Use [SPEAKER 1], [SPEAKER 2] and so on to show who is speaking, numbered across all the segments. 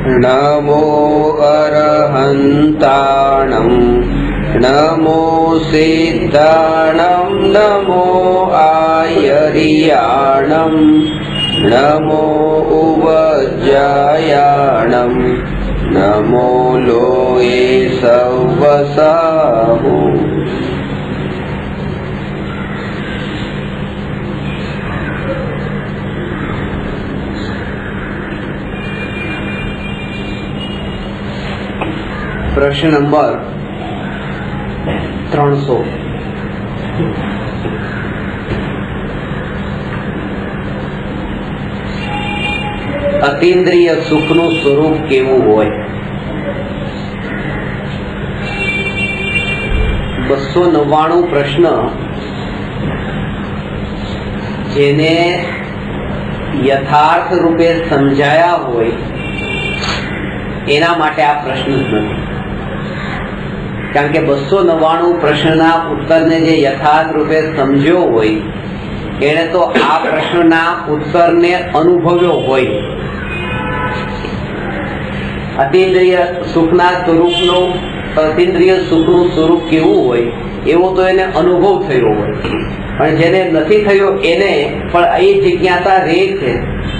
[SPEAKER 1] नमो अरहन्ताणं नमो सिद्धाणं नमो आयर्याणं नमो उवज्जायाणं नमो लोये सवसाहु। प्रश्न नंबर 300। अतीन्द्रिय सुखનું સ્વરૂપ કેવું હોય? 299 પ્રશ્ન જેને યથાર્થ રૂપે સમજાયા હોય એના માટે આ પ્રશ્ન જ નથી, કારણ કે 299 પ્રશ્નના ઉત્તરને જે યથાર્થ રૂપે સમજ્યો હોય એને તો આ પ્રશ્નના ઉત્તરને અનુભવ્યો હોય। અતીન્દ્રિય સુખના સ્વરૂપનો અતીન્દ્રિય સુખનું સ્વરૂપ કેવું હોય એવો તો એને અનુભવ થયો હોય, પણ જેને નથી થયો એને પણ એ જિજ્ઞાસા રહે છે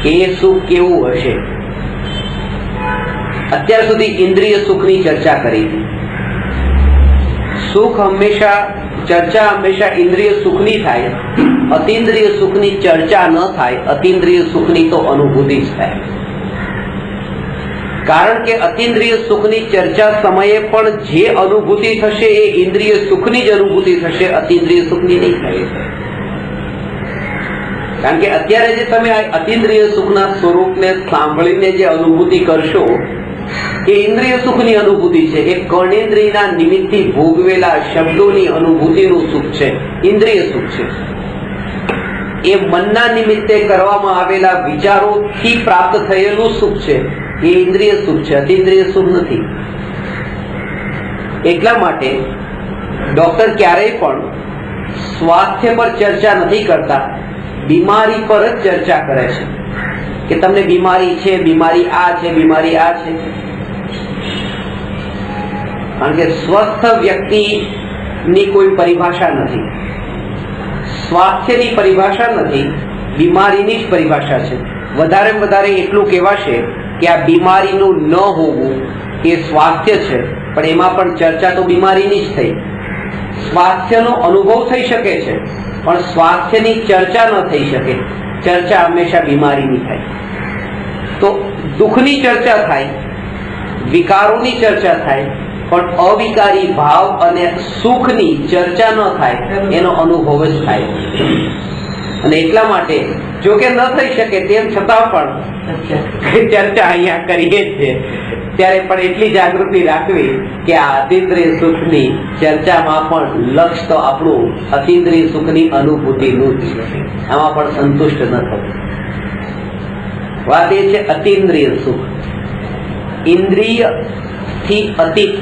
[SPEAKER 1] કે એ સુખ કેવું હશે। અત્યાર સુધી ઇન્દ્રિય સુખની ચર્ચા કરી। સુખ હંમેશા ચર્ચા હંમેશા ઇન્દ્રિય સુખની થાય, અતીન્દ્રિય સુખની ચર્ચા ન થાય, અતીન્દ્રિય સુખની તો અનુભૂતિ જ થાય। કારણ કે અતીન્દ્રિય સુખની ચર્ચા સમયે પણ જે અનુભૂતિ થશે એ ઇન્દ્રિય સુખની જ અનુભૂતિ થશે, અતીન્દ્રિય સુખની નહીં થાય। કારણ કે અત્યારે જે તમે અતીન્દ્રિય સુખના સ્વરૂપને સાંભળીને જે અનુભૂતિ કરશો એ ઇન્દ્રિય સુખની અનુભૂતિ છે, એ કર્ણેન્દ્રિયના નિમિત્તથી ભોગવેલા શબ્દોની અનુભૂતિનું સુખ છે, ઇન્દ્રિય સુખ છે। એ મનના નિમિત્તે કરવામાં આવેલા વિચારોથી પ્રાપ્ત થયેલું સુખ છે, એ ઇન્દ્રિય સુખ છે, અતીન્દ્રિય સુખ નથી। એટલા માટે ડોક્ટર ક્યારેય પણ સ્વાસ્થ્ય પર ચર્ચા નથી કરતા, બીમારી પર જ ચર્ચા કરે છે કે તમને બીમારી છે, બીમારી આ છે, બીમારી આ છે। કારણ કે સ્વસ્થ વ્યક્તિની કોઈ પરિભાષા નથી, સ્વાસ્થ્યની પરિભાષા નથી, બીમારીની જ પરિભાષા છે। વધારે વધારે એટલું કહેવાશે કે આ બીમારીનું ન હોવું એ સ્વાસ્થ્ય છે, પણ એમાં પણ ચર્ચા તો બીમારીની જ થઈ। સ્વાસ્થ્યનો અનુભવ થઈ શકે છે પણ સ્વાસ્થ્યની ચર્ચા ન થઈ શકે, ચર્ચા હંમેશા બીમારીની થાય। તો દુઃખની ચર્ચા થાય, વિકારોની ચર્ચા થાય, પણ અવિકારી ભાવ અને સુખની ચર્ચા ન થાય, એનો અનુભવ જ થાય। અને એટલા માટે જો કે ન થઈ શકે તેમ છતાં પણ ચર્ચા અહીંયા કરીએ છીએ, ત્યારે પણ એટલી જાગૃતિ રાખવી કે આ અતીન્દ્રિય સુખની ચર્ચામાં પણ લક્ષ્ય તો આપણું અતીન્દ્રિય સુખની અનુભૂતિનું જ છે, આમાં પણ સંતુષ્ટ ન થવું। વાત એ છે અતીન્દ્રિય સુખ, ઇન્દ્રિયથી અતીત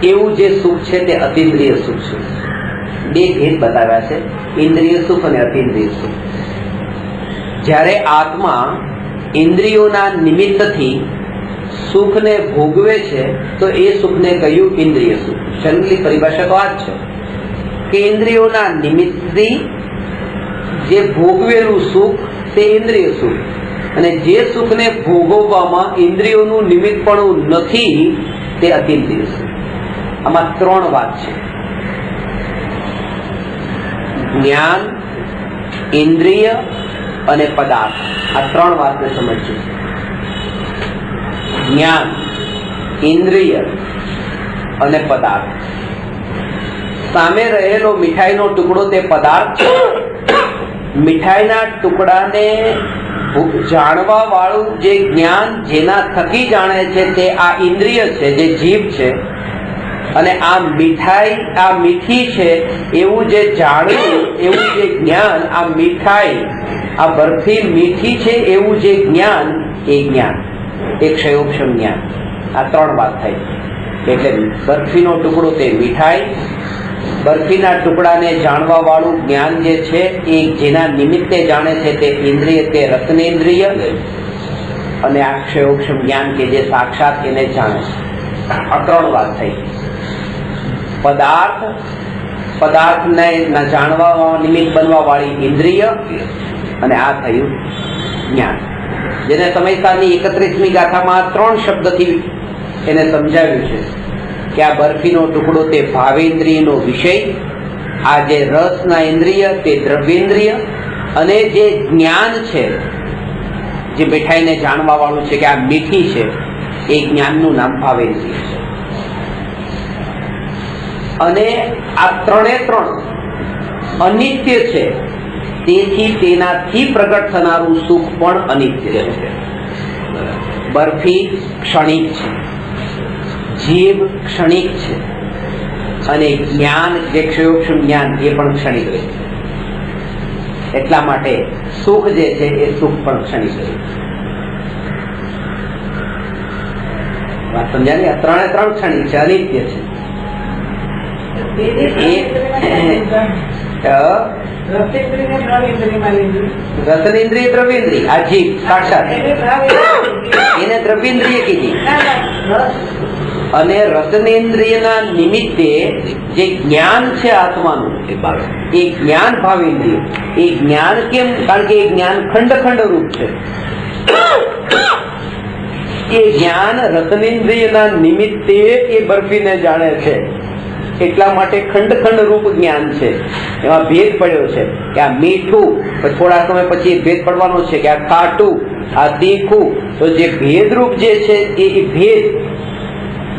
[SPEAKER 1] એવું જે સુખ છે તે અતીન્દ્રિય સુખ છે। બે ભેદ બતાવ્યા છે, ઇન્દ્રિય સુખ અને અતીન્દ્રિય સુખ। જ્યારે આત્મા ઇન્દ્રિયોના નિમિત્તથી સુખને ભોગવે છે તો એ સુખને કહ્યું ઇન્દ્રિય સુખ। શરીરની પરિભાષા તો આ જ છે કે ઇન્દ્રિયોના નિમિત્તથી જે ભોગવેલું સુખ તે ઇન્દ્રિય સુખ, અને જે સુખને ભોગવવામાં ઇન્દ્રિયોનું નિમિત્તપણું નથી તે અતીન્દ્રિય સુખ। આમાં ત્રણ વાત છે, જ્ઞાન, ઇન્દ્રિય અને પદાર્થ। આ ત્રણ વાતને સમજજો। જ્ઞાન, ઇન્દ્રિય અને પદાર્થ। સામે રહેલો મીઠાઈનો ટુકડો તે પદાર્થ છે। મીઠાઈના ટુકડાને જાણવા વાળું જે જ્ઞાન જેના થકી જાણે છે તે આ ઇન્દ્રિય છે, જે જીભ છે। અને આ મીઠાઈ આ મીઠી છે એવું જે જાણવું, એવું જે જ્ઞાન, આ મીઠાઈ આ બરફી મીઠી છે એવું જે જ્ઞાન, એ જ્ઞાન એક ક્ષયોક્ષમ જ્ઞાન। આ ત્રણ વાત થઈ। એટલે બરફીનો ટુકડો તે મીઠાઈ, બરફીના ટુકડાને જાણવા વાળું જ્ઞાન જે છે એ જેના નિમિત્તે જાણે છે તે ઇન્દ્રિય, તે રત્નેન્દ્રિય, અને આ ક્ષયોક્ષમ જ્ઞાન કે જે સાક્ષાત એને જાણે છે. આ ત્રણ વાત થઈ. પદાર્થને જાણવા નિમિત્ત બનવા વાળી ઇન્દ્રિય, અને આ થયું જ્ઞાન, જેને સમયસારની 31મી ગાથામાં 3 શબ્દથી એને સમજાવ્યું છે કે આ બરફીનો ટુકડો તે ભાવેન્દ્રિયનો વિષય, આ જે રસના ઇન્દ્રિય તે દ્રવ્યેન્દ્રિય, અને જે જ્ઞાન છે જે મીઠાઈને જાણવા વાળું છે કે આ મીઠી છે, એ જ્ઞાનનું નામ ભાવેન્દ્રિય છે. અને આ ત્રણે ત્રણ અનિત્ય છે, તેથી તેનાથી પ્રગટ થનારું સુખ પણ અનિત્ય છે. બરફી ક્ષણિક છે, જીભ ક્ષણિક છે, અને જ્ઞાન જે ક્ષયોક્ષમ જ્ઞાન એ પણ ક્ષણિક રહે છે. એટલા માટે સુખ જે છે એ સુખ પણ ક્ષણિક રહે છે. વાત સમજાય? આ ત્રણે ત્રણ ક્ષણિક છે, અનિત્ય છે. રસનેન્દ્રિય દ્રવ્યેન્દ્રિય, આ જીભ સાક્ષાત એને દ્રવ્યેન્દ્રિય કીધી. અને રસનેન્દ્રિયના નિમિત્તે જે જ્ઞાન છે આત્માનું, એ જ્ઞાન ભાવેન્દ્રિય. એ જ્ઞાન કેમ? કારણ કે એ જ્ઞાન ખંડ ખંડ રૂપ છે. એ જ્ઞાન રસનેન્દ્રિયના નિમિત્તે એ બરફીને જાણે છે, એટલા માટે ખંડ ખંડ રૂપ જ્ઞાન છે. એમાં ભેદ પડ્યો છે કે આ મીઠું, થોડા સમય પછી ભેદ પડવાનો છે કે આ ખાટું, આ તીખું. તો જે ભેદરૂપ જે છે એ ભેદ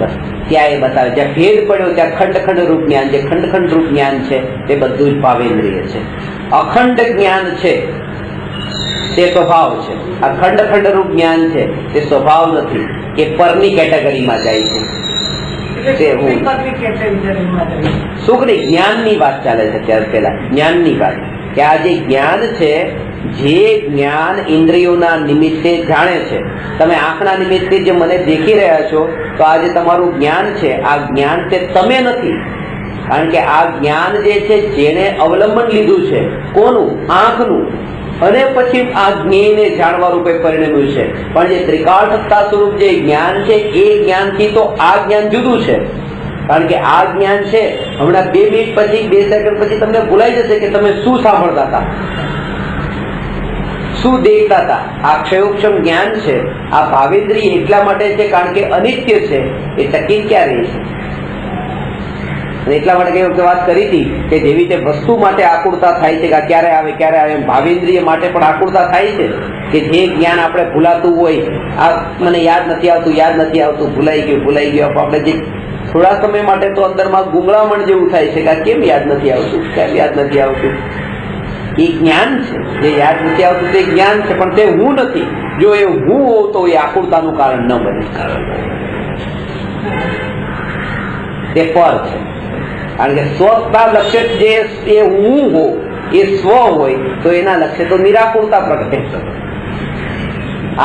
[SPEAKER 1] બસ ત્યાં એ બતાવે. જ્યાં ભેદ પડ્યો ત્યાં ખંડ ખંડ રૂપ જ્ઞાન, જે ખંડ ખંડ રૂપ જ્ઞાન છે તે બધું જ ભાવેન્દ્રિય છે. અખંડ જ્ઞાન છે તે સ્વભાવ છે. આ ખંડ ખંડ રૂપ જ્ઞાન છે તે સ્વભાવ નથી, એ પરની કેટેગરીમાં જાય છે. સુખની જ્ઞાનની વાત ચાલે છે. ત્યારે પેલા જ્ઞાનની વાત કે આ જે જ્ઞાન છે, જે જ્ઞાન ઇન્દ્રિયોના નિમિત્તે જાણે છે. તમે આંખના નિમિત્તે જે મને દેખી રહ્યા છો, તો આ જે તમારું જ્ઞાન છે, આ જ્ઞાન તે તમે નથી. કારણ કે આ જ્ઞાન જે છે જેને અવલંબન લીધું છે, કોનું? આંખનું. અને પછી આ જ્ઞેયને જાણવા રૂપે પરિણમ્યું છે. પણ જે ત્રિકાળ સત્તા સ્વરૂપ જે જ્ઞાન છે, એ જ્ઞાનથી તો આ જ્ઞાન જુદું છે. કારણ કે આ જ્ઞાન છે હમણાં 2 મિનિટ પછી, 2 સેકન્ડ પછી તમને ભૂલાઈ જશે કે તમે શું સાંભળતા હતા, શું દેખતા હતા. આ ક્ષયોક્ષમ જ્ઞાન છે, આ ભાવેન્દ્રિય એટલા માટે છે કારણ કે અનિત્ય છે, એ ટકી ક્યાં રહે છે. એટલા માટે કઈ વખતે વાત કરી હતી કે જેવી રીતે વસ્તુ માટે આકુળતા થાય છે કે ક્યારે આવે ક્યારે આવે, ભાવેન્દ્રિય માટે પણ આકુળતા થાય છે કે જે જ્ઞાન આપણે ભૂલાતું હોય, આ મને યાદ નથી આવતું, ભૂલાઈ ગયું. આપણે જે થોડા સમય માટે તો અંદરમાં ગુંગળામણ જેવું થાય છે કે આ કેમ યાદ નથી આવતું. એ જ્ઞાન છે, જે યાદ નથી આવતું તે જ્ઞાન છે, પણ તે હું નથી. જો એ હું હોઉં તો એ આકુળતાનું કારણ ન બને. તે પર છે. કારણ કે સ્વતા લક્ષ્ય જે એ હું હો, એ સ્વ હોય તો એના લક્ષ્ય તો નિરાકુળતા પ્રગટે.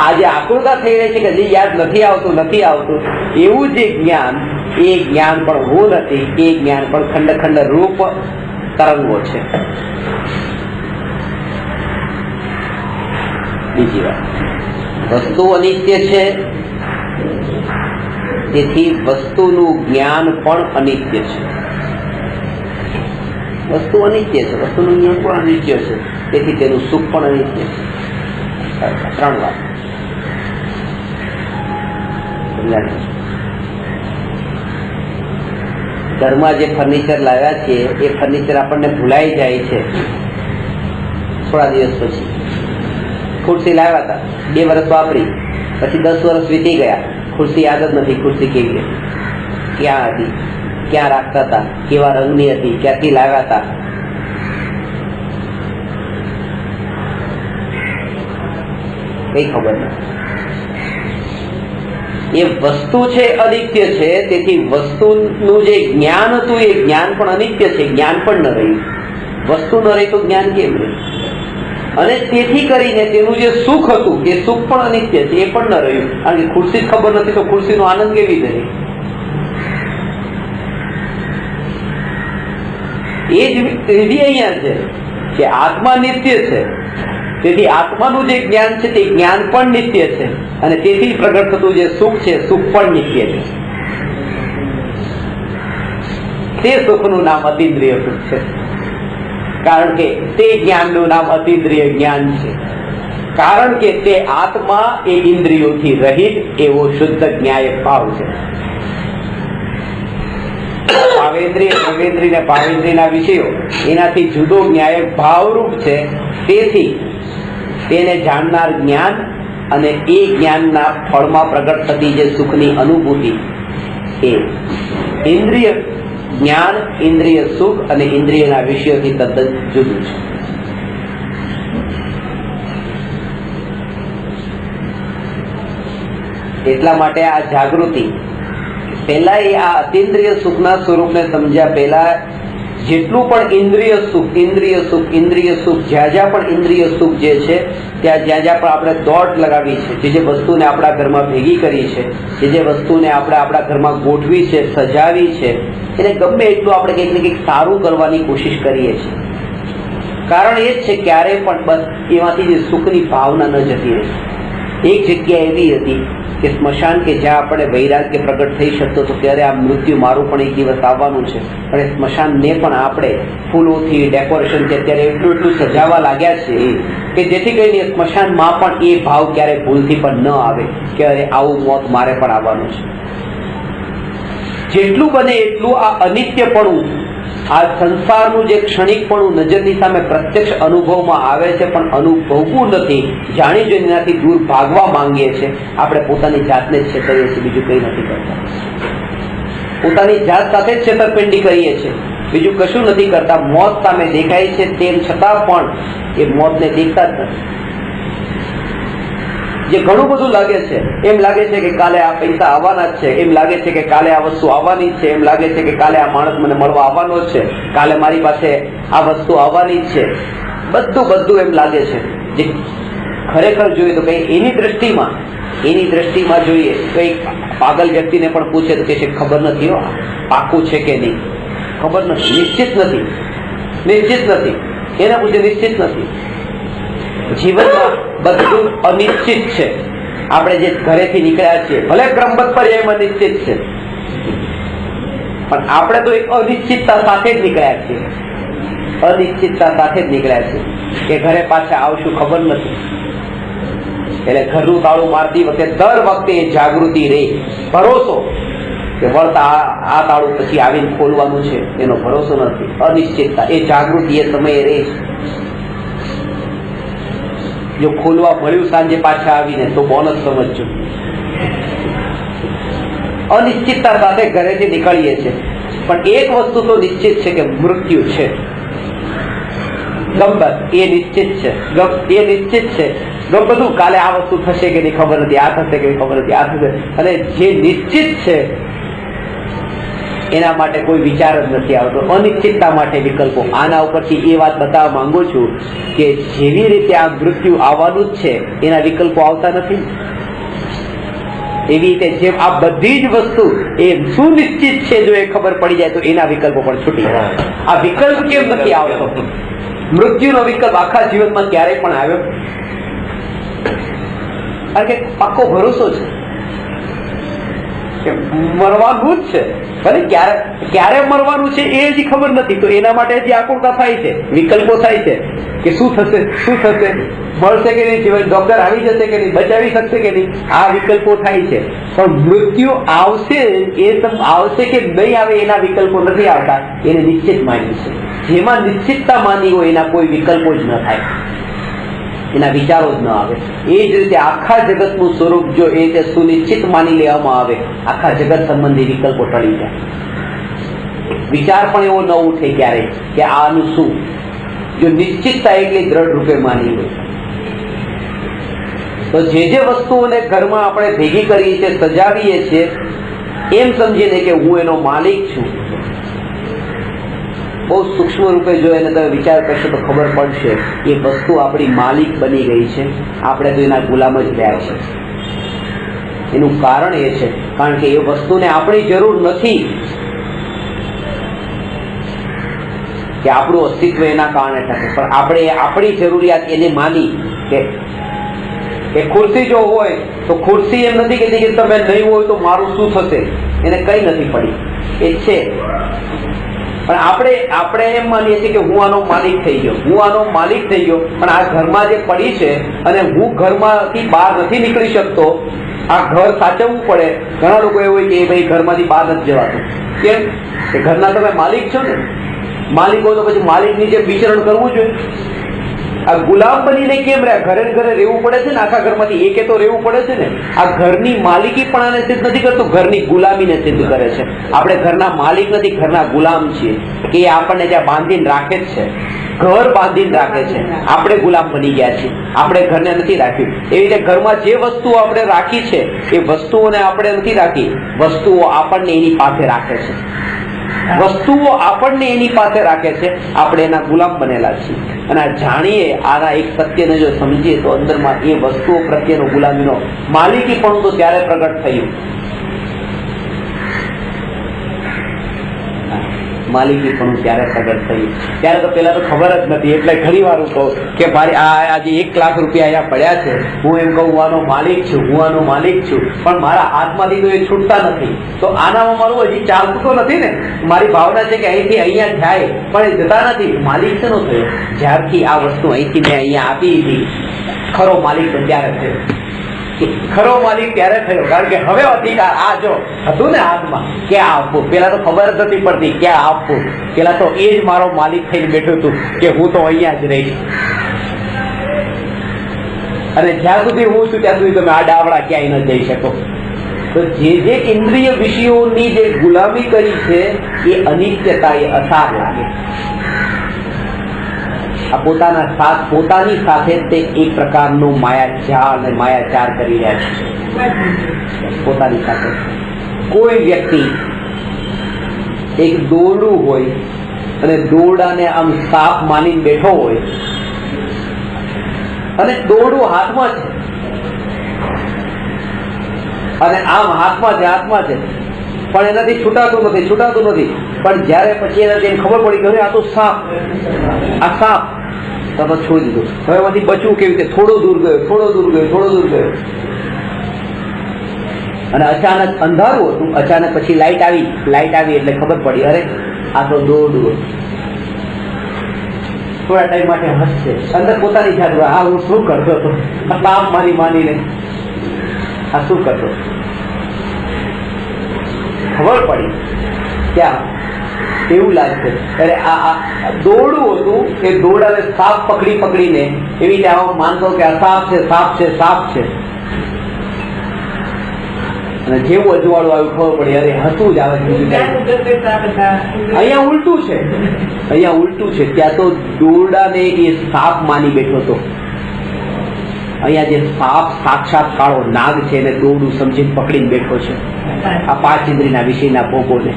[SPEAKER 1] આ જે આકુળતા થઈ રહી છે કે જે યાદ નથી આવતું, એવું જે જ્ઞાન, એ જ્ઞાન પણ હું નથી, એ જ્ઞાન પણ ખંડ ખંડ રૂપ તરંગો છે. બીજી વાત, વસ્તુ અનિત્ય છે, તેથી વસ્તુનું જ્ઞાન પણ અનિત્ય છે. વસ્તુ અનિત્ય છે, વસ્તુનું જ્ઞાન પણ અનિત્ય છે, તેથી તેનું સુખ પણ અનિત્ય છે. 3 વાત. ઘરમાં જે ફર્નિચર લાવ્યા છે, એ ફર્નિચર આપણને ભૂલાઈ જાય છે થોડા દિવસ પછી. ખુરશી લાવ્યા હતા, 2 વર્ષ વાપરી, પછી 10 વર્ષ વીતી ગયા, ખુરશી યાદ જ નથી. ખુરશી કેવી હતી, ક્યાં હતી, ક્યાં રાખતા હતા, કેવા રંગની હતી, ક્યાંથી લાવ્યા હતા, કઈ ખબર નથી. એ વસ્તુ છે અનિત્ય છે, તેથી વસ્તુનું જે જ્ઞાન હતું એ જ્ઞાન પણ અનિત્ય છે. જ્ઞાન પણ ન રહ્યું. વસ્તુ ન રહી તો જ્ઞાન કેમ રહે? અને તેથી કરીને તેનું જે સુખ હતું એ સુખ પણ અનિત્ય છે, એ પણ ન રહ્યું. કારણ કે ખુરશી જ ખબર નથી તો ખુરશીનો આનંદ કેવી રહે? એ જ વિધિ અહીંયા છે કે આત્મા નિત્ય છે, તેથી આત્માનું જે જ્ઞાન છે તે જ્ઞાન પણ નિત્ય છે, અને તેથી પ્રગટ થતું જે સુખ છે સુખ પણ નિત્ય છે. તે સુખનું નામ અતિન્દ્રિય સુખ છે, કારણ કે તે જ્ઞાનનું નામ અતિન્દ્રિય જ્ઞાન છે, કારણ કે તે આત્મા એ ઇન્દ્રિયોથી રહિત એવો શુદ્ધ જ્ઞાયક ભાવ છે. ભાવેન્દ્રિય સર્વેન્દ્રિય ને ભાવેન્દ્રિયના વિષયો એનાથી જુદો જ્ઞાયક ભાવરૂપ છે. તેથી તેને જાણનાર જ્ઞાન અને એ જ્ઞાનના ફળમાં પ્રગટ થતી જે સુખની અનુભૂતિ એ ઇન્દ્રિય જ્ઞાન, ઇન્દ્રિય સુખ અને ઇન્દ્રિયના વિષયોથી તદ્દન જુદું છે. એટલા માટે આ જાગૃતિ પહેલા એ આ અતિન્દ્રિય સુખના સ્વરૂપને સમજ્યા પહેલા જેટલું પણ ઇન્દ્રિય સુખ ઇન્દ્રિય સુખ ઇન્દ્રિય સુખ જ્યાં પણ ઇન્દ્રિય સુખ જે છે ત્યાં જ્યાં પણ આપણે દોટ લગાવી છે, જે વસ્તુને આપણા ઘરમાં ભેગી કરી છે, જે વસ્તુને આપણે આપણા ઘરમાં ગોઠવી છે, સજાવી છે, એને ગમે એટલું આપણે કંઈક ને કંઈક સારું કરવાની કોશિશ કરીએ છીએ. કારણ એ જ છે ક્યારે પણ બસ એમાંથી જે સુખની ભાવના ન જતી રહી. એક જગ્યા એવી હતી કે સ્મશાન કે જ્યાં આપણે વૈરાગ્ય પ્રગટ થઈ શકતો હતો, ત્યારે આ મૃત્યુ મારું પણ એક દિવસ આવવાનું છે, અને સ્મશાનને પણ આપણે ફૂલોથી ડેકોરેશન કે અત્યારે એટલું સજાવવા લાગ્યા છે કે જેથી કરીને સ્મશાનમાં પણ એ ભાવ ક્યારે ભૂલથી પણ ન આવે કે અરે આવું મોત મારે પણ આવવાનું છે. જેટલું બને એટલું આ અનિત્યપણું, આ સંસારનું જે ક્ષણિકપણું નજરની સામે પ્રત્યક્ષ અનુભવમાં આવે છે પણ અનુભવવું નથી, જાણી જોઈને એનાથી દૂર ભાગવા માંગીએ છીએ. આપણે પોતાની જાતને જ છેતરીએ છીએ, બીજું કંઈ નથી કરતા. પોતાની જાત સાથે જ છેતરપિંડી કરીએ છીએ, બીજું કશું નથી કરતા. મોત સામે દેખાય છે તેમ છતાં પણ એ મોતને દેખતા જ નથી. જે ઘણું બધું લાગે છે, એમ લાગે છે કે કાલે આ પૈસા આવવાના જ છે, એમ લાગે છે કે કાલે આ વસ્તુ આવવાની જ છે, એમ લાગે છે કે કાલે આ માણસ મને મળવા આવવાનો જ છે, કાલે મારી પાસે આ વસ્તુ આવવાની જ છે, બધું એમ લાગે છે. જે ખરેખર જોઈએ તો કઈ એની દ્રષ્ટિમાં જોઈએ તો એક પાગલ વ્યક્તિને પણ પૂછે તો કે છે ખબર નથી, હો પાકું છે કે નહીં, ખબર નથી, નિશ્ચિત નથી. એને પૂછે નિશ્ચિત નથી. જીવનમાં બધું અનિશ્ચિત છે. આપણે જે ઘરેથી નીકળ્યા છીએ ભલે ક્રમબદ્ધ પર્યાયમાં નિશ્ચિત છે, પણ આપણે તો એક અનિશ્ચિતતા સાથે જ નીકળ્યા છીએ. કે ઘરે પાછા આવશું ખબર નથી. એટલે ઘરનું તાળું મારતી વખતે દર વખતે એ જાગૃતિ રહે, ભરોસો કે વળતા આ તાળું પછી આવીને ખોલવાનું છે, એનો ભરોસો નથી. અનિશ્ચિતતા એ જાગૃતિ એ સમયે રહે. જો ખોલવા મળ્યું સાંજે પાછા આવીને તો બોનસ સમજજો. અનિશ્ચિતતા સાથે ઘરેથી નીકળીએ છીએ, પણ એક વસ્તુ તો નિશ્ચિત છે કે મૃત્યુ છે. ગંબત એ નિશ્ચિત છે. બધું કાલે આ વસ્તુ થશે કે નહીં ખબર નથી, આ થશે કે ખબર નથી, આ થશે. અને જે નિશ્ચિત છે એના માટે કોઈ વિચાર જ નથી આવતો. અનિશ્ચિતતા માટે વિકલ્પો. આના ઉપરથી એ વાત બતાવવા માંગુ છું કે જેવી રીતે આ મૃત્યુ આવવાનું જ છે એના વિકલ્પો આવતા નથી, એવી રીતે જેમ આ બધી જ વસ્તુ એ સુનિશ્ચિત છે, જો એ ખબર પડી જાય તો એના વિકલ્પો પણ છૂટી જાય. આ વિકલ્પ કેમ નથી આવતો? મૃત્યુનો વિકલ્પ આખા જીવનમાં ક્યારેય પણ આવ્યો? કારણ કે પાક્કો ભરોસો છે કે મરવાનું જ છે. ભલે ક્યારે મરવાનું છે એ જ ખબર નથી, તો એના માટે જે આકુળતા થાય છે, વિકલ્પો થાય છે કે શું થશે, મળશે કે નહીં, જીવન ડોક્ટર આવી જશે કે નહીં, બચાવી શકશે કે નહીં, આ વિકલ્પો થાય છે. પણ મૃત્યુ આવશે કે નહીં આવે એના વિકલ્પો નથી આવતા. એને નિશ્ચિત માન્યું છે. જેમાં નિશ્ચિતતા માની હોય એના કોઈ વિકલ્પો જ ન થાય, એના વિચારો જ ન આવે. એ જ રીતે આખા જગતનું સ્વરૂપ જો એ રીતે સુનિશ્ચિત માની લેવામાં આવે, આખા જગત સંબંધી વિકલ્પો ટળી જાય. વિચાર પણ એવો ન ઉઠે ક્યારે કે આનું શું, જો નિશ્ચિતતા એટલી દ્રઢ રૂપે માની હોય. તો જે વસ્તુઓને ઘરમાં આપણે ભેગી કરીએ છીએ, સજાવીએ છીએ, એમ સમજીને કે હું એનો માલિક છું. બહુ સૂક્ષ્મ રૂપે જો એને તમે વિચાર કરશો તો ખબર પડશે એ વસ્તુ આપણી માલિક બની ગઈ છે, આપણે તો એના ગુલામ જ રહ્યા છે. એનું કારણ એ છે કારણ કે એ વસ્તુને આપણી જરૂર નથી, કે આપણું અસ્તિત્વ એના કારણે થશે, પણ આપણે આપણી જરૂરિયાત એને માની કે ખુરશી જો હોય તો ખુરશી એમ નથી કહેતી કે તમે નહીં હોય તો મારું શું થશે, એને કઈ નથી પડી, એ છે. પણ આપણે એમ માનીએ છીએ કે હું આનો માલિક થઈ ગયો, હું આનો માલિક થઈ ગયો, પણ આ ઘરમાં જે પડી છે અને હું ઘરમાંથી બહાર નથી નીકળી શકતો, આ ઘર સાચવવું પડે. ઘણા લોકો એવું હોય કે ભાઈ ઘરમાંથી બહાર નથી જવાતું. કેમ કે ઘરના તમે માલિક છો ને, માલિક હોય તો પછી માલિક નીચે વિચરણ કરવું જોઈએ. આ ગુલામ બનીને કેમ રહ્યા? ઘરે ઘરે રહેવું પડે છે ને, આખા ઘરમાંથી એકે તો રહેવું પડે છે ને. આ ઘરની માલિકી પણ આને સિદ્ધ નથી કરતું, ઘરની ગુલામીને સિદ્ધ કરે છે. આપણે ઘરના માલિક નથી, ઘરના ગુલામ છીએ. કે આપણને ત્યાં બાંધીને રાખે જ છે, ઘર બાંધીને રાખે છે, આપણે ગુલામ બની ગયા છીએ, આપણે ઘરને નથી રાખ્યું. એવી રીતે ઘરમાં જે વસ્તુઓ આપણે રાખી છે એ વસ્તુઓને આપણે નથી રાખી, વસ્તુઓ આપણને એની પાસે રાખે છે. વસ્તુઓ આપણને એની પાસે રાખે છે, આપણે એના ગુલામ બનેલા છીએ. અને આ જાણીએ, આના એક સત્યને જો સમજીએ તો અંદરમાં એ વસ્તુઓ પ્રત્યેનો ગુલામીનો માલિકી પણ તો ત્યારે પ્રગટ થયું. માલિકી પણ ત્યારે પ્રગટ થયું. ત્યારે તો પેલા તો ખબર જ નથી. એટલે ઘણી વાર હું કહું કે મારી આજે 1 લાખ રૂપિયા અહીંયા પડ્યા છે, હું એમ કહું આનો માલિક છું, હું આનો માલિક છું, પણ મારા હાથમાંથી તો એ છૂટતા નથી. તો આનામાં મારું હજી ચાલતું તો નથી ને. મારી ભાવના છે કે અહીંથી અહીંયા જાય, પણ એ જતા નથી. માલિક શેનો થયો? જ્યારથી આ વસ્તુ અહીંથી મેં અહીંયા આપી હતી, ખરો માલિક તો ત્યારે થયો. ખરો માલિક ત્યારે થયો, કારણ કે હવે અધિકાર આ જો હતું ને હાથમાં, ક્યાં આપવું? પેલા તો ખબર જ નથી પડતી ક્યાં આપવું. પેલા તો એ જ મારો માલિક થઈને બેઠું હતું કે હું તો અહીંયા જ રહીશ, અને જ્યાં સુધી હું છું ત્યાં સુધી તમે આ ડાવડા ક્યાંય ન જઈ શકો. તો જે ઇન્દ્રિય વિષયોની જે ગુલામી કરી છે એ અનિત્યતા, એ અસાર લાગે. આ પોતાની સાથે તે એક પ્રકારનું માયાજાળ અને માયાચાર કરી રહ્યા છે. પોતાની સાથે કોઈ વ્યક્તિ એક દોરડું હોય અને દોરડાને આમ સાપ માનીને બેઠો હોય, અને દોરડું હાથમાં છે, અને આમ હાથમાં છે, પણ એનાથી છૂટાતું નથી. પણ જયારે પછી એનાથી ખબર પડી કે આ તો સાપ, આ સાપ, તો છોડી દીધું. હવે એમાંથી બચવું કેવી રીતે? થોડો દૂર ગયો, અને અચાનક અંધારું હતું, અચાનક પછી લાઈટ આવી એટલે ખબર પડી અરે આ તો દોરડું. થોડા ટાઈમ માટે હસશે, અંદર પોતાની જાત હા હું શું કરતો હતો, સાપ માનીને આ શું કરતો. ખબર પડી ક્યાં એવું લાગશે અરે આ દોરડું હતું, એ દોરડાને સાપ પકડીને એવી રીતે આવા માનતો કે આ સાપ છે. અને જેવું અજવાળું આવ્યું ખબર પડી અરે હસવું જ આવે. અહીંયા ઉલટું છે. ત્યાં તો દોરડાને એ સાપ માની બેઠો હતો. અહીંયા જે સાપ સાક્ષાત કાળો નાગ છે એને દોરડું સમજીને પકડીને બેઠો છે. આ 5 ઇન્દ્રિયના વિષયના ભોગોને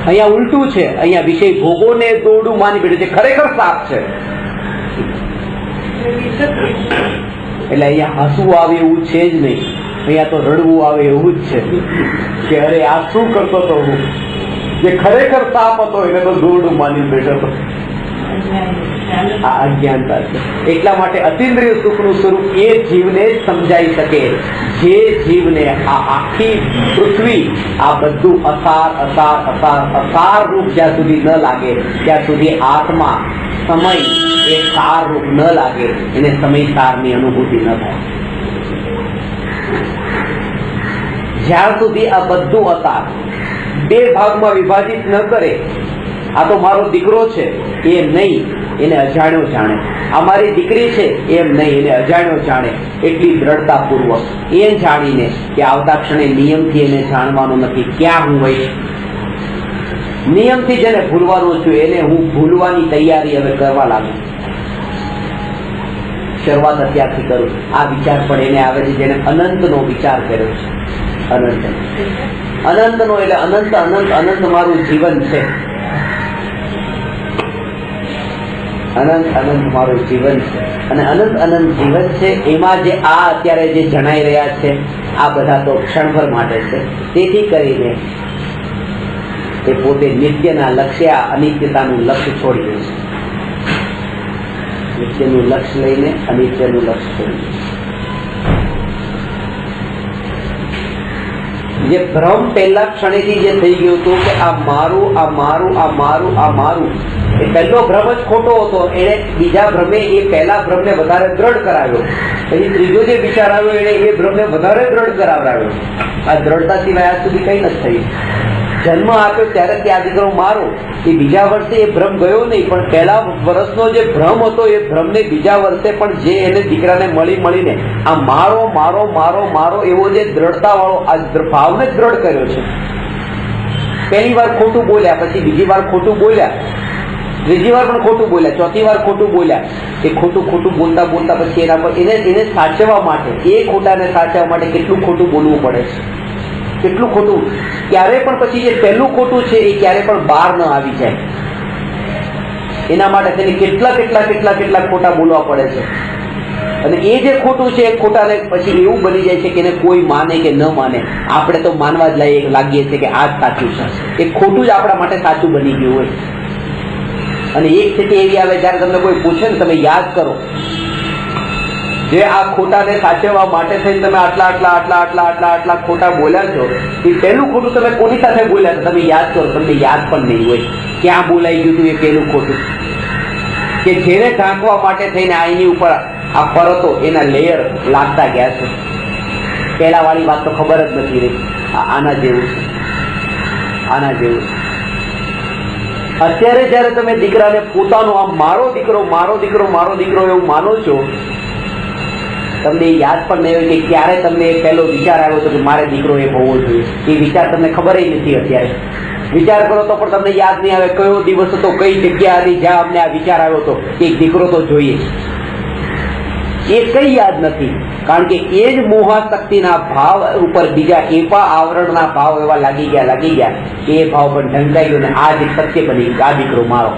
[SPEAKER 1] અહીંયા ઉલટું છે. અહીંયા વિષય ભોગોને દોરડું માની બેઠું છે, ખરેખર સાપ છે. એટલે અહીંયા હસવું આવે એવું છે જ નહીં, અહીંયા તો રડવું આવે એવું જ છે કે અરે આ શું કરતો હતો હું, જે ખરેખર સાપ હતો એને તો દોરડું માની બેઠો હતો. આ અજ્ઞાનતા છે. એટલા માટે અતિન્દ્રિય સુખનું સ્વરૂપ એ જીવને જ સમજાઈ શકે જે જીવને આ આખી પૃથ્વી, આ બધું અસાર રૂપ જ્યાં સુધી ન લાગે ત્યાં સુધી આત્મા, સમય એ સાર રૂપ ન લાગે, એને સમય સારની અનુભૂતિ ન થાય. જ્યાં સુધી આ બધું અસાર 2 ભાગમાં વિભાજિત ન કરે, આ તો મારો દીકરો છે એમ નહીં, એને અજાણ્યો જાણે, આ મારી દીકરી છે એમ નહીં, એને અજાણ્યો જાણે, એટલી દ્રઢતાપૂર્વક એ જાણીને કે આવતા ક્ષણે નિયમથી એને જાણવાનું નથી ક્યાં હું હોઈશ. નિયમથી જેને ભૂલવાનું છું એને હું ભૂલવાની તૈયારી હવે કરવા લાગુ. શરૂઆત અત્યારથી કરું. આ વિચાર પણ એને આવે છે જેને અનંતનો વિચાર કર્યો છે. અનંતનો એટલે અનંત મારું જીવન છે. અનંત મારું જીવન છે, અને અનંત જીવન છે. એમાં જે આ અત્યારે જે જણાઈ રહ્યા છે આ બધા તો ક્ષણભર માટે છે. તેથી કરીને એ પોતે નિત્યના લક્ષ્ય, અનિત્યતાનું લક્ષ્ય છોડી દે છે. નિત્યનું લક્ષ્ય લઈને અનિત્યનું લક્ષ્ય કરીને. જે ભ્રમ પહેલા ક્ષણેથી જે થઈ ગયું હતું કે આ મારું, આ મારું, આ મારું, આ મારું, એ પહેલો ભ્રમ જ ખોટો હતો. એને બીજા ભ્રમે એ પહેલા ભ્રમને વધારે દ્રઢ કરાવ્યો. પછી ત્રીજો જે વિચાર આવ્યો એને એ ભ્રમને વધારે દ્રઢ કરાવડાવ્યો. આ દ્રઢતા સિવાય આજ સુધી કઈ નથી થયું. જન્મ આપ્યો ત્યારે કે આ દીકરો મારો, એ બીજા વર્ષે એ ભ્રમ ગયો નહીં, પણ પહેલા વર્ષનો જે ભ્રમ હતો એ ભ્રમને બીજા વર્ષે પણ જે એને દીકરાને મળીને આ મારો મારો મારો મારો એવો જે દ્રઢતા વાળો આ ભાવને જ દ્રઢ કર્યો છે. પહેલી વાર ખોટું બોલ્યા, પછી બીજી વાર ખોટું બોલ્યા, ત્રીજી વાર પણ ખોટું બોલ્યા, ચોથી વાર ખોટું બોલ્યા. એ ખોટું બોલતા પછી એના પર એને સાચવવા માટે, એ ખોટાને સાચવવા માટે કેટલું ખોટું બોલવું પડે છે, કેટલું ખોટું. ક્યારે પણ પછી જે પહેલું ખોટું છે એ ક્યારે પણ બહાર ન આવી જાય, એના માટે તેને કેટલા ખોટા બોલવા પડે છે. અને એ જે ખોટું છે એ ખોટાને પછી એવું બની જાય છે કે એને કોઈ માને કે ન માને, આપણે તો માનવા જ લાગીએ છીએ કે આ જ સાચું છે. એ ખોટું જ આપણા માટે સાચું બની ગયું હોય. અને એક સ્થિતિ એવી આવે જ્યારે તમને કોઈ પૂછે ને, તમે યાદ કરો જે આ ખોટાને સાચવવા માટે થઈને તમે આટલા ખોટા બોલ્યા છો, એ પહેલું ખોટું તમે કોની સાથે બોલ્યા છો તમે યાદ કરો, તમને યાદ પણ નહીં હોય ક્યાં બોલાઈ ગયું હતું એ પહેલું ખોટું. કે જેને ઢાંકવા માટે થઈને આ એની ઉપર આ પરતો, એના લેયર લાગતા ગયા છે. પહેલા વાળી વાત તો ખબર જ નથી રહી. આના જેવું છે, આના જેવું છે. અત્યારે જયારે તમે દીકરાને પોતાનો આ મારો દીકરો એવું માનો છો, તમને એ યાદ પણ નહીં હોય કે ક્યારે તમને પહેલો વિચાર આવ્યો હતો કે મારે દીકરો એ હોવો જોઈએ. એ વિચાર તમને ખબર નથી. અત્યારે વિચાર કરો તો પણ તમને યાદ નહીં આવે કયો દિવસ હતો, કઈ જગ્યા હતી જ્યાં અમને આ વિચાર આવ્યો હતો કે એક દીકરો તો જોઈએ. એ કઈ યાદ નથી, કારણ કે એ જ મોહાશક્તિના ભાવ ઉપર બીજા એવા આવરણના ભાવ એવા લાગી ગયા કે એ ભાવ પણ ઢંકાઈ ગયો ને આ જ સત્ય બની ગયું, આ દીકરો મારો.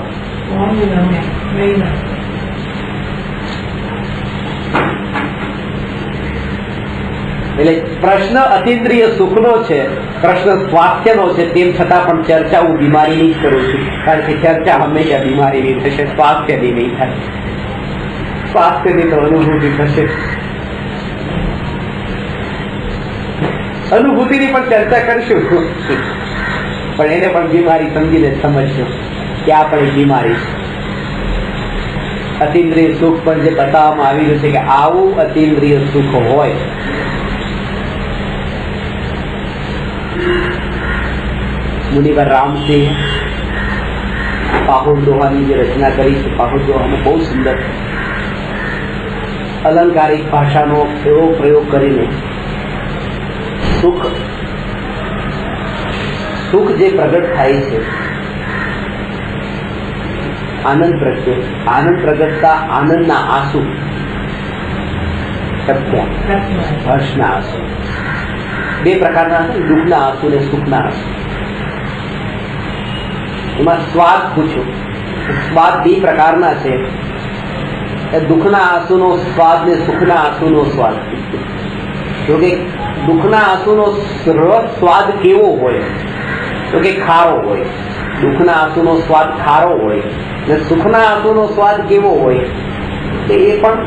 [SPEAKER 1] એટલે પ્રશ્ન અતિન્દ્રિય સુખનો છે, પ્રશ્ન સ્વાસ્થ્યનો છે, તેમ છતાં પણ ચર્ચા હું બીમારીની જ કરું છું, કારણ કે ચર્ચા હંમેશા બીમારીની થશે, સ્વાસ્થ્યની નહીં થાય. સ્વાસ્થ્યની તો અનુભૂતિ થશે, અનુભૂતિની પણ ચર્ચા કરશું, પણ એને પણ બીમારી સમજીને સમજશું કે આ પણ એક બીમારી છે. અતિન્દ્રિય સુખ પણ જે બતાવવામાં આવી રહ્યું છે કે આવું અતિન્દ્રિય સુખ હોય. મુનિવર રામસિંહ પાહુર દોહાની જે રચના કરી છે, પાહુર દોહામાં બહુ સુંદર અલંકારિક ભાષાનો એવો પ્રયોગ કરીને સુખ જે પ્રગટ થાય છે આનંદ પ્રત્યે, આનંદ પ્રગટતા આનંદના આંસુ, હર્ષના આંસુ, બે પ્રકારના દુઃખના આંસુ ને સુખના આંસુ. એમાં સ્વાદ પૂછો, સ્વાદ બે પ્રકારના છે, દુઃખના આંસુનો સ્વાદ ને સુખના આંસુનો સ્વાદ. જો કે દુઃખના આંસુનો સ્વાદ કેવો હોય તો કે ખારો હોય, દુઃખના આંસુનો સ્વાદ ખારો હોય, ને સુખના આંસુનો સ્વાદ કેવો હોય તો એ પણ.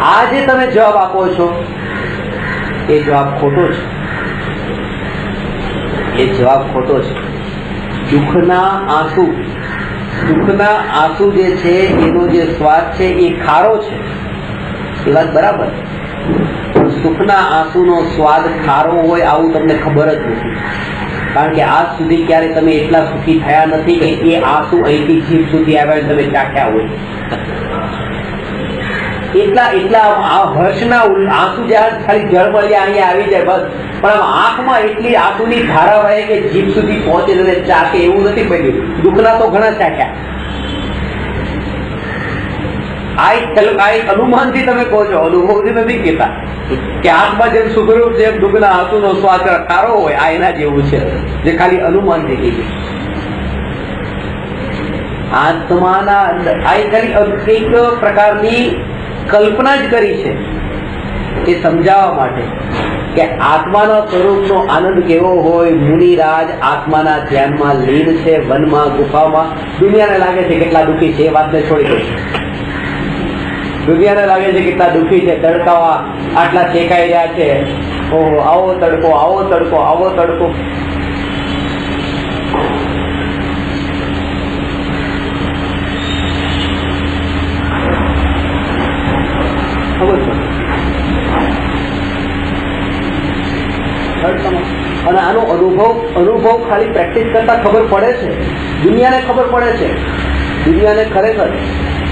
[SPEAKER 1] આ જે તમે જવાબ આપો છો એ જવાબ ખોટો છે, એ જવાબ ખોટો છે. દુઃખના આંસુ જે છે એનો જે સ્વાદ છે એ ખારો છે, એ વાત બરાબર. પણ સુખના આંસુનો સ્વાદ ખારો હોય આવું તમને ખબર જ નથી, કારણ કે આજ સુધી ક્યારે તમે એટલા સુખી થયા નથી કે એ આંસુ અહીંથી જીભ સુધી આવ્યા તમે ચાખ્યા હોય. એટલા હર્ષના આંસુ જ્યાં ખાલી જળમળિયા અહીંયા આવી જાય બસ, પણ આમ આંખમાં એટલી આંસુની ધારા વહે કે જીભ સુધી પહોંચે અને ચાખે એવું નથી બન્યું. દુઃખના તો ઘણા ચાખ્યા. આ એક અનુમાનથી તમે કહો છો, અનુભવથી નથી કહેતા કે આંખમાં જેમ સુખરૂપ જેમ દુઃખના આંસુનો સ્વાદ ખારો હોય, આ એના જેવું છે, જે ખાલી અનુમાનથી કીધું. આત્માના આ ખાલી એક પ્રકારની કલ્પના જ કરી છે એ સમજાવવા માટે કે આત્માના સ્વરૂપનો આનંદ કેવો હોય. મુનિરાજ આત્માના ધ્યાનમાં લીન છે, વનમાં ગુફામાં. દુનિયાને લાગે છે કેટલા દુઃખી છે એ વાતને છોડી દે. દુનિયાને લાગે છે કેટલા દુઃખી છે, તડકાવા આટલા શેકાઈ રહ્યા છે, ઓહો આવો તડકો, આવો તડકો, આવો તડકો. અને આનો અનુભવ ખાલી પ્રેક્ટિસ કરતા ખબર પડે છે. દુનિયાને ખબર પડે છે, દુનિયાને ખરેખર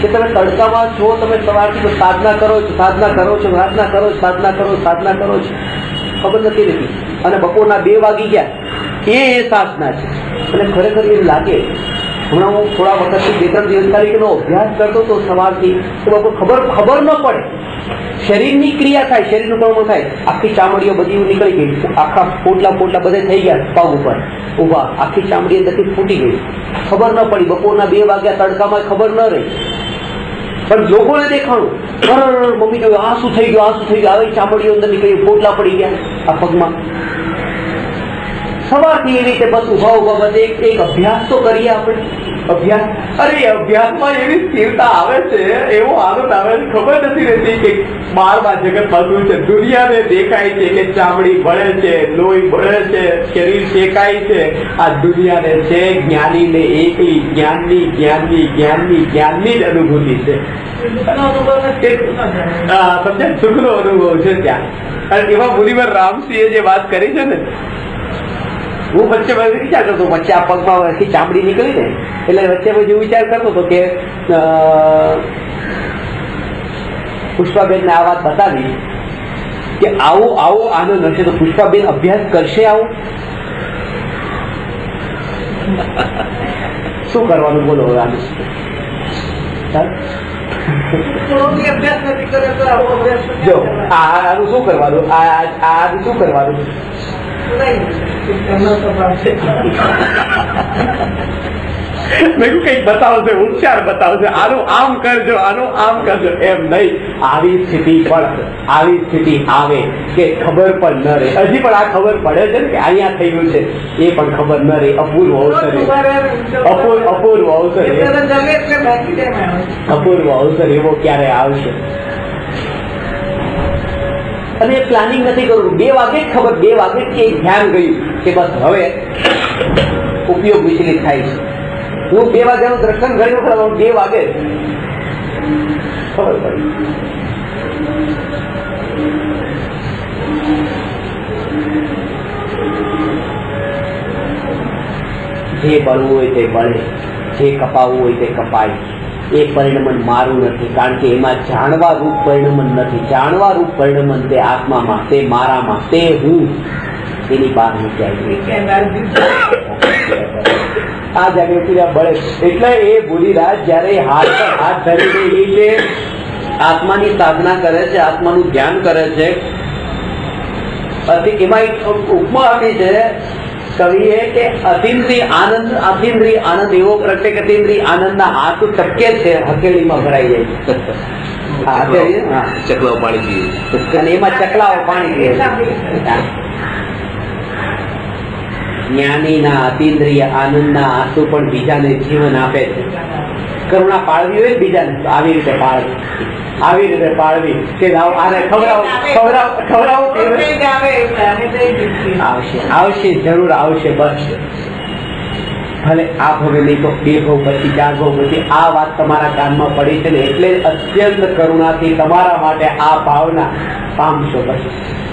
[SPEAKER 1] કે તમે તડકામાં છો, તમે સવારથી સાધના કરો છો, સાધના કરો છો, સાધના કરો, સાધના કરો, સાધના કરો છો, ખબર નથી રહેતી. અને બપોરના 2 વાગી ગયા એ સાધના છે. અને ખરેખર એમ લાગે, હમણાં હું થોડા વખતથી 2-3 દિવસ તારીખનો અભ્યાસ કરતો હતો સવારથી, તો ખબર ન પડે. શરીરની ક્રિયા થાય, શરીરનું કર્મ થાય, આખી ચામડીઓ બધી નીકળી ગઈ, આખા પોટલા બધે થઈ ગયા પગ ઉપર ઉભા, આખી ચામડી અંદરથી ફૂટી ગઈ, ખબર ન પડી. બપોરના 2 વાગ્યા તડકામાં ખબર ન રહી. પણ લોકોને દેખાણું, મમ્મી જોયું આ શું થઈ ગયું, આ શું થઈ ગયું, આવી ચામડીઓ અંદર નીકળી, પોટલા પડી ગયા આ પગમાં. સવારથી એવી રીતે બસ ઉભા બધે એક અભ્યાસ તો કરીએ આપણે. અભ્યાસ, અરે અભ્યાસમાં એવી સ્થિરતા આવે છે, એવો આનંદ આવે છે, ખબર નથી રહેતી કે બહારમાં જગત બધું છે. દુનિયાને દેખાય છે કે ચામડી બળે છે, લોહી બળે છે, શરીર શેકાય છે. આ દુનિયાને છે જ્ઞાનીને એકલી જ્ઞાનની જ અનુભૂતિ છે. સમજે, સુખનો અનુભવ છે ત્યાં. અને એવા મુનિવર રામસિંહે જે વાત કરી છે ને, હું વચ્ચે વિચાર કરતો, વચ્ચે આ પગમાં ચામડી નીકળી ને, એટલે વચ્ચે પછી વિચાર કરતો હતો કે પુષ્પાબેનને આ વાત બતાવી કે આવો આનંદ હશે તો પુષ્પાબેન અભ્યાસ કરશે આવું. શું કરવાનું બોલો હવે આનું? જો આનું શું કરવાનું, આનું શું કરવાનું? મેં કઈક બતાવશે, ઉપચાર બતાવશે, આનું આમ કરજો, આનું આમ કરજો, એમ નહીં. આવી સ્થિતિ આવે કે ખબર પણ ન રહે. હજી પણ આ ખબર પડે છે ને કે અહીંયા થયું છે, એ પણ ખબર ન રહે. અપૂર્વ અવસર એવો ક્યારે આવશે? અને એ પ્લાનિંગ નથી કરવું. 2 વાગે જ ખબર, 2 વાગે જ ધ્યાન ગયું કે બસ હવે ઉપયોગ વિચલિત થાય છે. હું 2 વાગ્યાનું દર્શન કર્યું, 2 વાગે ખબર પડી. જે બળવું હોય તે બળે, જે કપાવવું હોય તે કપાય. એ પરિણમન મારું નથી, કારણ કે એમાં જાણવા રૂપ પરિણમન નથી. જાણવા રૂપ પરિણમન તે આત્મામાં, તે મારામાં, તે હું, એની બહાર મૂક્યા. આ જાગૃતિ બળે. એટલે એ ભૂલીરાજ જયારે હાથ ધરીને એ જે આત્માની સાધના કરે છે, આત્માનું ધ્યાન કરે છે, એમાં એક ઉપમા આપી છે કવિએ કે અતિન્દ્રિય આનંદ એવો પ્રગટે કે અતિન્દ્રિય આનંદના હાથ ટપકે છે, હથેળીમાં ભરાઈ જાય. ચકલાઓ પાણી પીએ, એમાં ચકલાઓ પાણી પીએ. જ્ઞાનીના અતિન્દ્રિય આનંદના આંસુ પણ બીજાને જીવન આપે છે. કરુણા પાળવી હોય બીજાને તો આવી રીતે પાળવી કે આને ખવડાવો. આવશે જરૂર આવશે. બસ ભલે આ ભવે નહીં તો 2 ભવ પછી, 4 ભવ પછી આ વાત તમારા કાનમાં પડી છે ને, એટલે અત્યંત કરુણાથી તમારા માટે આ ભાવના પામશો. બસ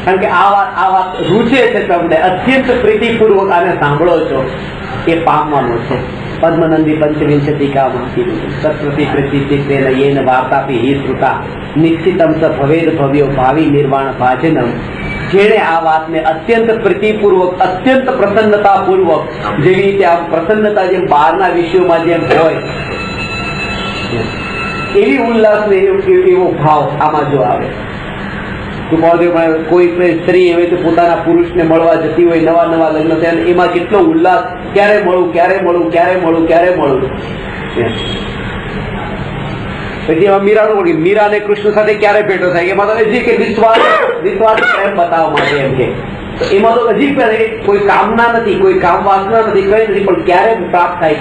[SPEAKER 1] કારણ કે આ વાત રૂચે છે તમને, અત્યંત પ્રીતિપૂર્વક આને સાંભળો છો, એ પામવાનો છે. પદ્મનંદી પંચવિંશતિકામાં સરસ્વતી પ્રતિષ્ઠિતેન યેન વાર્તાપી હિ શ્રુતા નિશ્ચિતમ સ ભવેદ ભવ્યો ભાવિ નિર્વાણ ભાજનમ. જેણે આ વાતને અત્યંત પ્રીતિપૂર્વક, અત્યંત પ્રસન્નતાપૂર્વક, જેવી રીતે આ પ્રસન્નતા જેમ બહારના વિષયોમાં જેમ હોય એવી ઉલ્લાસ ને એવો ભાવ આમાં જો આવે. કોઈ સ્ત્રી એવી તો પોતાના પુરુષને મળવા જતી હોય, નવા લગ્ન થયા, એમાં કેટલો ઉલ્લાસ, ક્યારે મળું. પછી એમાં મીરાને કૃષ્ણ સાથે ક્યારે ભેટો થાય, એમાં તો હજી કે વિશ્વાસ પ્રેમ બતાવવા માટે એમ કે એમાં તો હજી કોઈ કામના નથી, કોઈ કામ વાસના નથી, કઈ નથી, પણ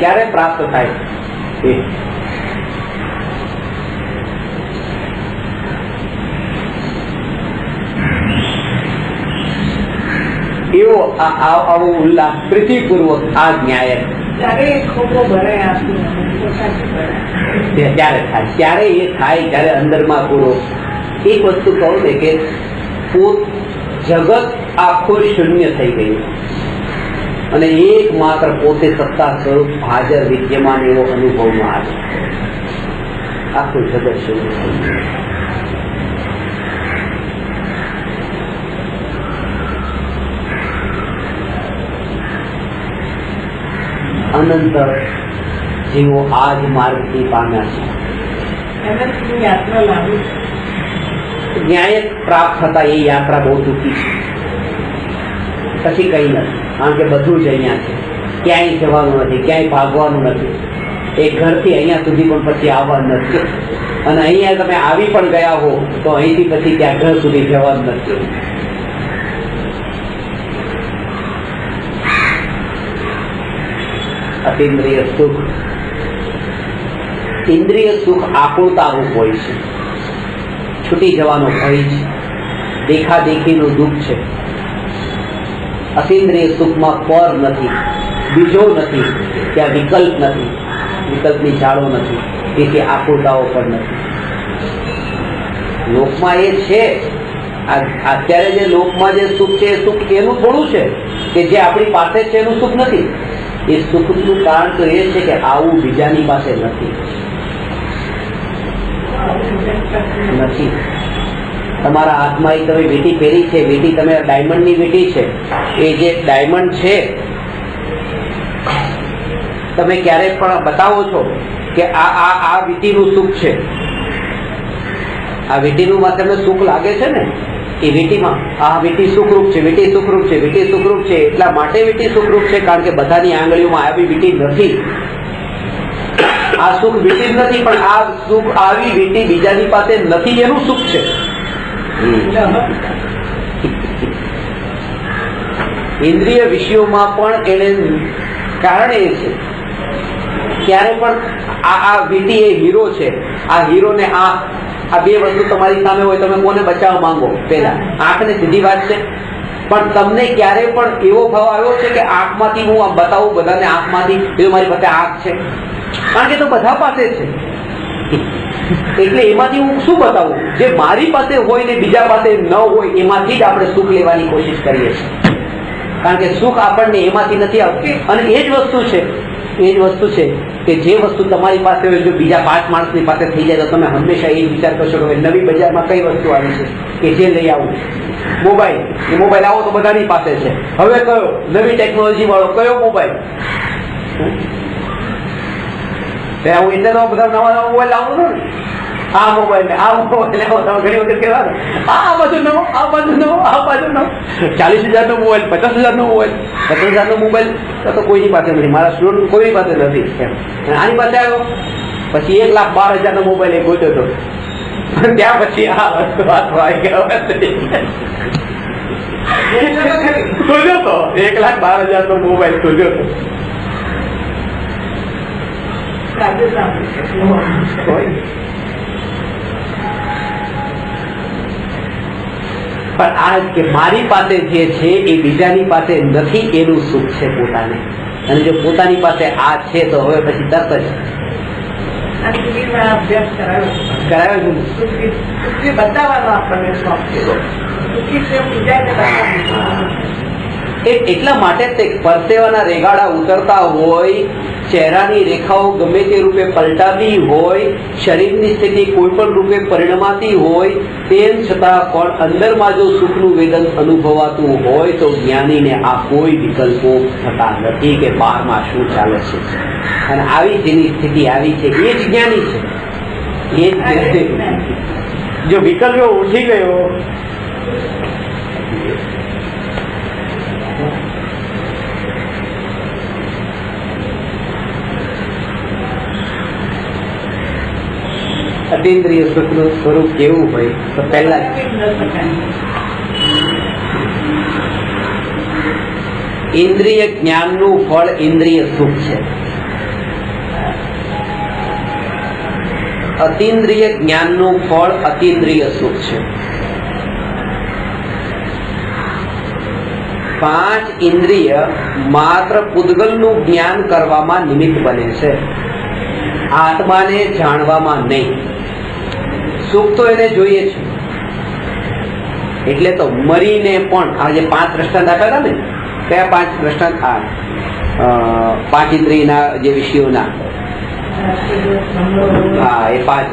[SPEAKER 1] ક્યારે પ્રાપ્ત થાય. એવો આવો ઉલ્લાસ પ્રીતિપૂર્વક આ ન્યાય ત્યારે થાય, ત્યારે એ થાય ત્યારે અંદરમાં પૂરો. એક વસ્તુ કહું ને કે જગત આખું શૂન્ય થઈ ગયું અને એકમાત્ર પોતે સત્તા સ્વરૂપ હાજર વિદ્યમાન એવો અનુભવમાં આવે. આખું જગત શૂન્ય થઈ ગયું. અનંત જેવો આજ માર્ગથી પામ્યા છે. ન્યાય પ્રાપ્ત થતા એ યાત્રા બહુ ટૂંકી છે, પછી કઈ નથી. કારણ કે બધું જ અહીંયા છે, ક્યાંય જવાનું નથી, ક્યાંય ભાગવાનું નથી. એ ઘરથી અહીંયા સુધી પણ પછી આવવાનું નથી, અને અહીંયા તમે આવી પણ ગયા હો તો અહીંથી પછી ત્યાં ઘર સુધી જવાનું નથી. અતિન્દ્રિય સુખ, ઇન્દ્રિય સુખ આકુળતારૂપ હોય છે, છૂટી જવાનો ભય છે, દેખાદેખીનું દુઃખ છે. અતિન્દ્રિય સુખમાં પર નથી, બીજો નથી, ત્યાં વિકલ્પ નથી, વિકલ્પની ચાળો નથી, તેથી આકુળતાઓ પણ નથી. લોકમાં એ છે, અત્યારે જે લોકમાં જે સુખ છે એ સુખ એનું થોડું છે કે જે આપણી પાસે છે એનું સુખ નથી. એ સુખનું કારણ તો એ છે કે આવું બીજાની પાસે નથી. તમારા હાથમાં એ તમે વીંટી પહેરી છે, વીંટી તમે ડાયમંડની વીંટી છે, એ જે ડાયમંડ છે તમે ક્યારેક પણ બતાવો છો કે આ વીંટીનું સુખ છે, આ વીંટીનું તમને સુખ લાગે છે ને, એ વીંટીમાં આ વીંટી સુખરૂપ છે, વીંટી સુખરૂપ છે, વીંટી સુખરૂપ છે. એટલા માટે વીંટી સુખરૂપ છે કારણ કે બધાની આંગળીઓમાં આવી વીંટી નથી. આ સુખ વીંટી જ નથી, પણ આ સુખ આવી વીંટી બીજાની પાસે નથી એનું સુખ છે. ઇન્દ્રિય વિષયોમાં પણ એને કારણ એ છે, ક્યારે પણ આ વીંટી એ હીરો છે, આ હીરોને આ બે વસ્તુ તમારી સામે હોય, તમે કોને બચાવવા માંગો? પેલા આંખને સીધી વાત છે, પણ તમને ક્યારે પણ એવો ભાવ આવ્યો છે કે આંખમાંથી હું આમ બતાવું બધાને, આંખમાંથી એ મારી પાસે આંખ છે? કારણ કે તો બધા પાસે છે, એટલે એમાંથી હું શું બતાવું? જે મારી પાસે હોય ને બીજા પાસે ન હોય એમાંથી જ આપણે સુખ લેવાની કોશિશ કરીએ છીએ. કારણ કે સુખ આપણને એમાંથી નથી આવતું. અને એ જ વસ્તુ છે, એ જ વસ્તુ છે કે જે વસ્તુ તમારી પાસે હોય જો બીજા 5 માણસની પાસે થઈ જાય તો તમે હંમેશા એ વિચાર કરશો કે નવી બજારમાં કઈ વસ્તુ આવી છે કે જે લઈ આવું. મોબાઈલ, એ મોબાઈલ આવો તો બધાની પાસે છે. હવે કયો નવી ટેકનોલોજી વાળો કયો મોબાઈલ? હું ઇન્ડિયામાં બધા નવા મોબાઈલ લાવું છું ને, આ મોબાઈલ ને આ મોબાઈલ આવો તમે ઘણી વખત કહેવા આ બાજુ નવો, આ બાજુ નવો, આ બાજુ નવો. 40,000 નો મોબાઈલ, 50,000 નો મોબાઈલ, 50,000 નો મોબાઈલ તો કોઈની પાસે નથી, મારા સ્ટુડન્ટ કોઈની પાસે નથી. આની પાસે આવ્યો પછી 1,12,000 નો મોબાઈલ એ ગોત્યો હતો, ત્યાં પછી આ વસ્તુ હાથમાં આવી ગયો. શોધ્યો તો 1,12,000 નો મોબાઈલ શોધ્યો હતો. પણ આ કે મારી પાસે જે છે એ બીજાની પાસે નથી એનું સુખ છે પોતાને. અને જો પોતાની પાસે આ છે તો હવે પછી તરત જ કરાવ્યો છે બતાવવાનો આપણને શોખ છે. એટલા માટે તે પરસેવાના રેગાડા ઉતરતા હોય, ચહેરાની રેખાઓ ગમે તે રૂપે પલટાતી હોય, શરીરની સ્થિતિ કોઈ પણ રૂપે પરિણમાતી હોય, તેમ છતાં પણ અંદરમાં જો સુખનું વેદન અનુભવાતું હોય તો જ્ઞાનીને આ કોઈ વિકલ્પો થતા નથી કે બહારમાં શું ચાલે છે. અને આવી જેની સ્થિતિ આવી છે એ જ જ્ઞાની છે. એ જ જો વિકલ્પો ઉઠી ગયો અતિન્દ્રિય સુખનું સ્વરૂપ કેવું હોય તો પહેલા ઇન્દ્રિય જ્ઞાનનું ફળ ઇન્દ્રિય સુખ છે. અતિન્દ્રિય જ્ઞાનનું ફળ અતિન્દ્રિય સુખ છે. પાંચ ઇન્દ્રિય માત્ર પૂતગલનું જ્ઞાન કરવામાં નિમિત્ત બને છે, આત્માને જાણવામાં નહીં. સુખ તો એને જોઈએ છે, એટલે તો મરીને પણ આ જે પાંચ દ્રષ્ટાંત આપ્યા હતા ને, કયા પાંચ દ્રષ્ટાંત? પાંચ ઇન્દ્રિયના જે વિષયોના, હા એ પાંચ.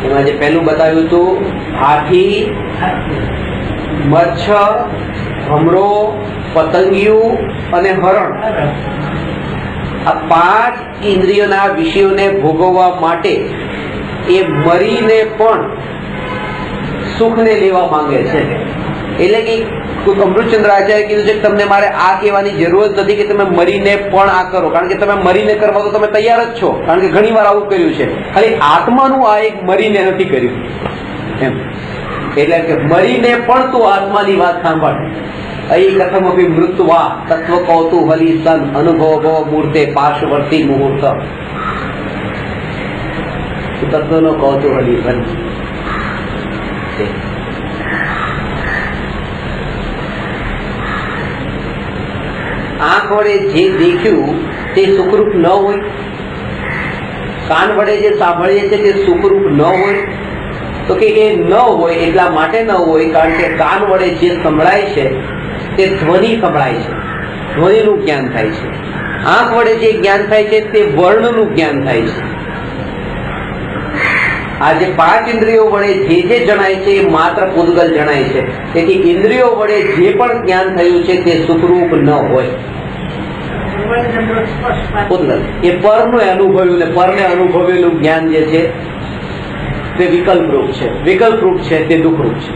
[SPEAKER 1] એમાં જે પહેલું બતાવ્યું હતું હાથી, મચ્છર, ભમરો, પતંગિયું અને હરણ. આ પાંચ ઇન્દ્રિયોના વિષયોને ભોગવવા માટે એ મરીને પણ સુખને લેવા માંગે છે. એટલે કે અમૃતચંદ્ર આચાર્ય કીધું છે કે તમને મારે આ કહેવાની જરૂર નથી કે તમે મરીને પણ આ કરો, કારણ કે તમે મરીને કરવા તો તમે તૈયાર જ છો, કારણ કે ઘણી વાર આવું કર્યું છે. ખાલી આત્માનું આ એક મરીને નથી કર્યું એમ. એટલે કે મરીને પણ તું આત્માની વાત સાંભળ. અહીં કથમ અભી મૃત્યુવા તત્વ કૌતુહલી સન અનુભવ મૂર્તે પાર્શ્વવર્તી મુહૂર્ત. તત્વનો કૌતુહલી સન. આંખ વડે જે દેખ્યું તે સુખરૂપ ન હોય, કાન વડે જે સાંભળીએ છીએ તે સુખરૂપ ન હોય, તો કે એ ન હોય એટલા માટે ન હોય કારણ કે કાન વડે જે સંભળાય છે તે ધ્વનિ સંભળાય છે, ધ્વનિનું જ્ઞાન થાય છે. આંખ વડે જે જ્ઞાન થાય છે તે વર્ણનું જ્ઞાન થાય છે. આ જે પાંચ ઇન્દ્રિયો વડે જે જણાય છે એ માત્ર પૂતગલ જણાય છે. તેથી ઇન્દ્રિયો વડે જે પણ જ્ઞાન થયું છે તે સુખરૂપ ન હોય. પૂતગલ એ પરનું અનુભવ્યું ને પરને અનુભવેલું જ્ઞાન જે છે તે વિકલ્પ રૂપ છે. વિકલ્પ રૂપ છે તે દુઃખરૂપ છે.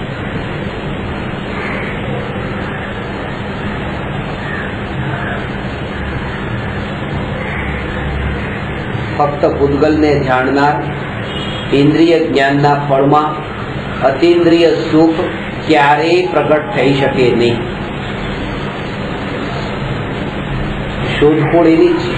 [SPEAKER 1] ફક્ત પૂતગલને જાણનાર ઇન્દ્રિય જ્ઞાનના ફળમાં અતિન્દ્રિય સુખ ક્યારેય પ્રગટ થઈ શકે નહીં. શોધખોળ એની જ છે.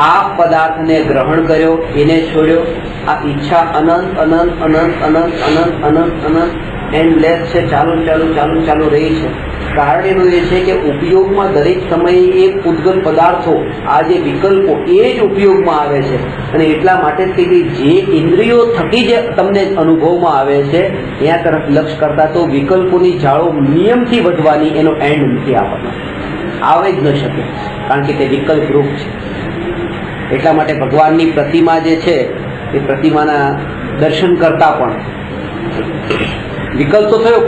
[SPEAKER 1] આ પદાર્થને ગ્રહણ કર્યો, એને છોડ્યો, આ ઈચ્છા અનંત અનંત અનંત અનંત અનંત અનંત અનંત એન્ડલેસ છે, ચાલુ ચાલુ ચાલુ ચાલુ રહી છે. કારણ એનું એ છે કે ઉપયોગમાં દરેક સમયે એ પૂતગલ પદાર્થો, આ જે વિકલ્પો એ જ ઉપયોગમાં આવે છે. અને એટલા માટે જ કે જે ઇન્દ્રિયો થકી જે તમને અનુભવમાં આવે છે ત્યાં તરફ લક્ષ્ય કરતા તો વિકલ્પોની જાળો નિયમથી વધવાની એનો એન્ડ નથી આવવાનો, આવે જ ન શકે, કારણ કે તે વિકલ્પ રૂપ છે. એટલા માટે ભગવાનની પ્રતિમા જે છે એ પ્રતિમાના દર્શન કરતા પણ વિકલ્પ તો થયો,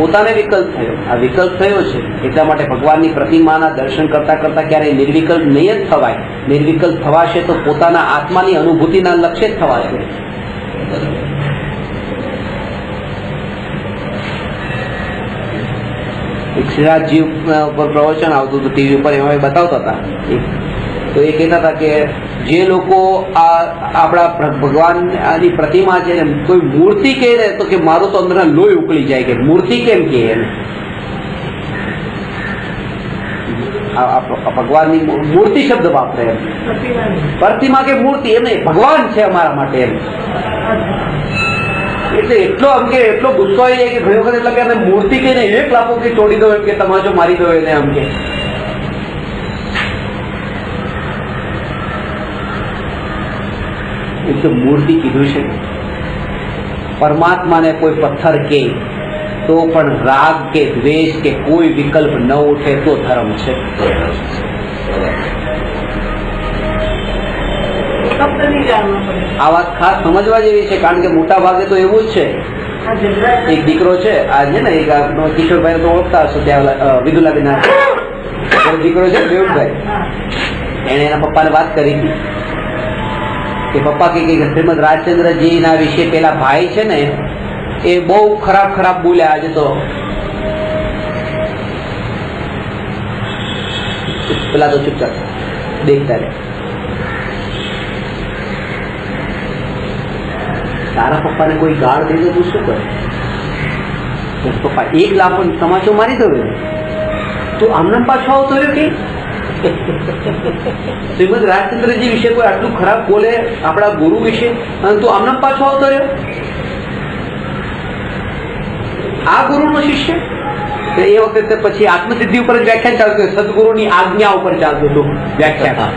[SPEAKER 1] પોતાને વિકલ્પ થયો. આ વિકલ્પ થયો છે એટલા માટે ભગવાનની પ્રતિમાના દર્શન કરતા કરતા ક્યારેય નિર્વિકલ્પ નહીં જ થવાય. નિર્વિકલ્પ થવાશે તો પોતાના આત્માની અનુભૂતિના લક્ષ્ય જ થવાશે. એક શ્રીરાજજી ઉપર પ્રવચન આવતું હતું ટીવી ઉપર, એમાં બતાવતા હતા. તો એ કહેતા હતા કે જે લોકો આ આપણા ભગવાનની પ્રતિમા છે ને કોઈ મૂર્તિ કહે ને તો કે મારું તો અંદર લોહી ઉકળી જાય કે મૂર્તિ કેમ કહે એને. ભગવાનની મૂર્તિ શબ્દ વાપરે એમ, પ્રતિમા કે મૂર્તિ એમ નહીં, ભગવાન છે અમારા માટે એમ. એટલે એટલો આમ કે એટલો ગુસ્સો આવી જાય કે ઘણી વખત એટલે કે અમે મૂર્તિ કહીને એક લાફોથી તોડી દો એમ કે તમાચો મારી દો એને આમ કે. તો મૂર્તિ કીધું છે. પરમાત્માને કોઈ પથ્થર કે તો પણ રાગ કે દ્વેષ કે કોઈ વિકલ્પ ન ઉઠે તો ધર્મ છે. આ વાત ખાસ સમજવા જેવી છે, કારણ કે મોટા ભાગે તો એવું જ છે. એક દીકરો છે આ છે ને, એક કિશોરભાઈ તો ઓળખતા હશો, ત્યાં વિદુલાબેન દીકરો છે દેવભાઈ, એને એના પપ્પાને વાત કરી હતી કે પપ્પા કે શ્રીમદ રાજચંદ્રજી ના વિશે પેલા ભાઈ છે ને એ બહુ ખરાબ બોલ્યા. આજે તો પેલા તો ચૂપચાપ દેખતા રહે. તારા પપ્પાને કોઈ ગાળ દે તો તું શું કરે? પપ્પા એક લાફો તમાચો મારી દો, તું આમના પાછો આવતો રહ્યો કે શ્રીમદ રાજચંદ્રજી વિશે કોઈ આટલું ખરાબ બોલે આપણા ગુરુ વિશે, અને તું આમના પાછો આવતો રહ્યો. આ ગુરુનો શિષ્ય. તો એ વખતે પછી આત્મસિદ્ધિ ઉપર જ વ્યાખ્યાન ચાલતું, સદગુરુની આજ્ઞા ઉપર ચાલતું હતું વ્યાખ્યાન.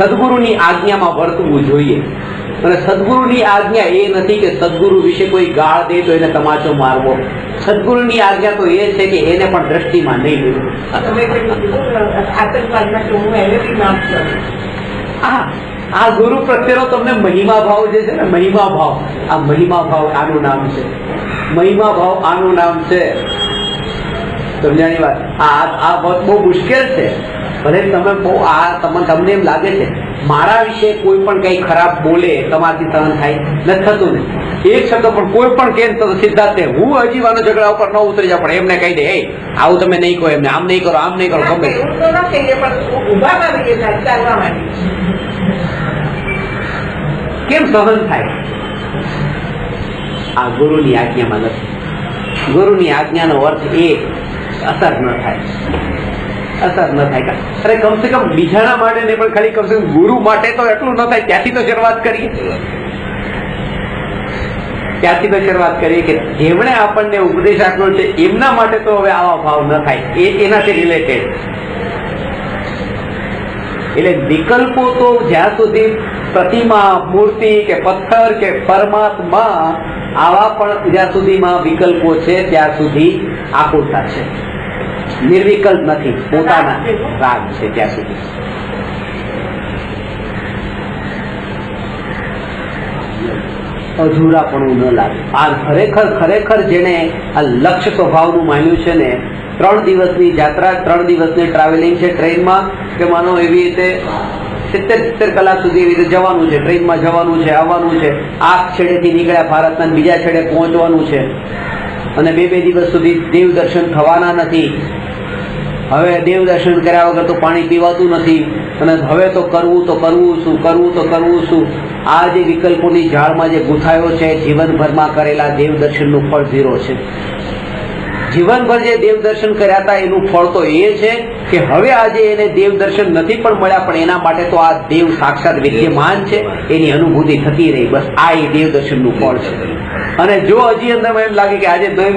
[SPEAKER 1] સદગુરુની આજ્ઞામાં વર્તવું જોઈએ. અને સદગુરુની આજ્ઞા એ નથી કે સદગુરુ વિશે કોઈ ગાળ દે તો એને તમાચો મારવો. સદગુરુની આજ્ઞા તો એ છે કે એને પણ દ્રષ્ટિમાં નહીં લેવું. આ ગુરુ પ્રત્યેનો તમને મહિમા ભાવ જે છે ને, મહિમા ભાવ, આ મહિમા ભાવ આનું નામ છે. મહિમા ભાવ આનું નામ છે. સમજાણી વાત. આ બહુ મુશ્કેલ છે. ભલે તમે બહુ તમને એમ લાગે છે મારા વિશે કોઈ પણ કઈ ખરાબ બોલે તમારાથી સહન થાય નથી થતું ને. એક શબ્દ પણ કોઈ પણ કેમ તો સિદ્ધાર્થ હું અજીવાનો ઝઘડા ઉપર ન ઉતરી જાવ, પણ એમને કહી દે આવું તમે નહીં કહો, એમને આમ નહીં કરો, આમ નહીં કરો, ગમે કેમ સહન થાય? આ ગુરુની આજ્ઞામાં નથી. ગુરુની આજ્ઞાનો અર્થ એ અસર ન થાય, અસર ન થાય. અરે કમસે કમ બીજાના માટે નહીં પણ ખાલી કમસે કમ ગુરુ માટે તો એટલું ન થાય. ત્યાંથી તો શરૂઆત કરીએ, ત્યાંથી તો શરૂઆત કરીએ કે જેમણે આપણને ઉપદેશ આપ્યો છે એમના માટે તો હવે આવા ભાવ ન થાય. એનાથી રિલેટેડ. એટલે વિકલ્પો તો જ્યાં સુધી પ્રતિમા, મૂર્તિ કે પથ્થર કે પરમાત્મા આવા પણ જ્યાં સુધીમાં વિકલ્પો છે ત્યાં સુધી આકુરતા છે. નિર્વિકલ્પ નથી, પોતાના રાગ છે ત્યાં સુધી. અધૂરાપણું ન લાગે. આ ખરેખર જેને આ લક્ષ્ય સ્વભાવનું માન્યું છે ને, 3 દિવસની યાત્રા, 3 દિવસની ટ્રાવેલિંગ છે ટ્રેનમાં, કે માનો એવી રીતે 70 કલાક સુધી એવી રીતે જવાનું છે, ટ્રેનમાં જવાનું છે, આવવાનું છે. આ છેડેથી નીકળ્યા ભારતના બીજા છેડે પહોંચવાનું છે, અને 2 દિવસ સુધી દેવ દર્શન થવાના નથી. હવે દેવ દર્શન કર્યા વગર તો પાણી પીવાતું નથી, અને હવે તો કરવું શું? આ જે વિકલ્પોની ઝાડમાં જે ગુથાયો છે, જીવનભરમાં કરેલા દેવ દર્શનનું ફળ 0 છે. જીવનભર જે દેવ દર્શન કર્યા હતા એનું ફળ તો એ છે કે હવે આજે એને દેવ દર્શન નથી પણ મળ્યા, પણ એના માટે તો આ દેવ સાક્ષાત વિદ્યમાન છે, એની અનુભૂતિ થતી રહી. બસ આ એ દેવ દર્શનનું ફળ છે. અને જો હજી અંદર એમ લાગે કે આજે નહીં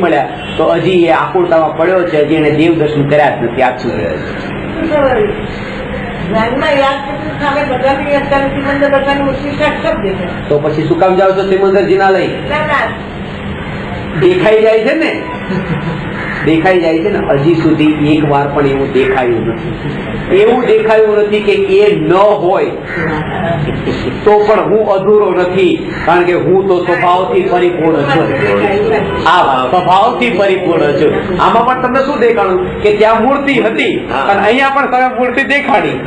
[SPEAKER 1] મળ્યા તો હજી એ આકુરતામાં પડ્યો છે, હજી એને દેવ દર્શન કર્યા જ નથી આજ સુધી. તો પછી શું કામ જાવ છો સિમંદરજી ના લઈ? દેખાઈ જાય છે ને, હજી સુધી એક વાર પણ એવું દેખાયું નથી કે એ ન હોય તો પણ હું અધૂરો નથી, કારણ કે હું તો સ્વભાવથી પરિપૂર્ણ છું. સ્વભાવથી પરિપૂર્ણ છું. આમાં પણ તમને શું દેખાડું કે ત્યાં મૂર્તિ હતી અને અહીંયા પણ તમે મૂર્તિ દેખાડી.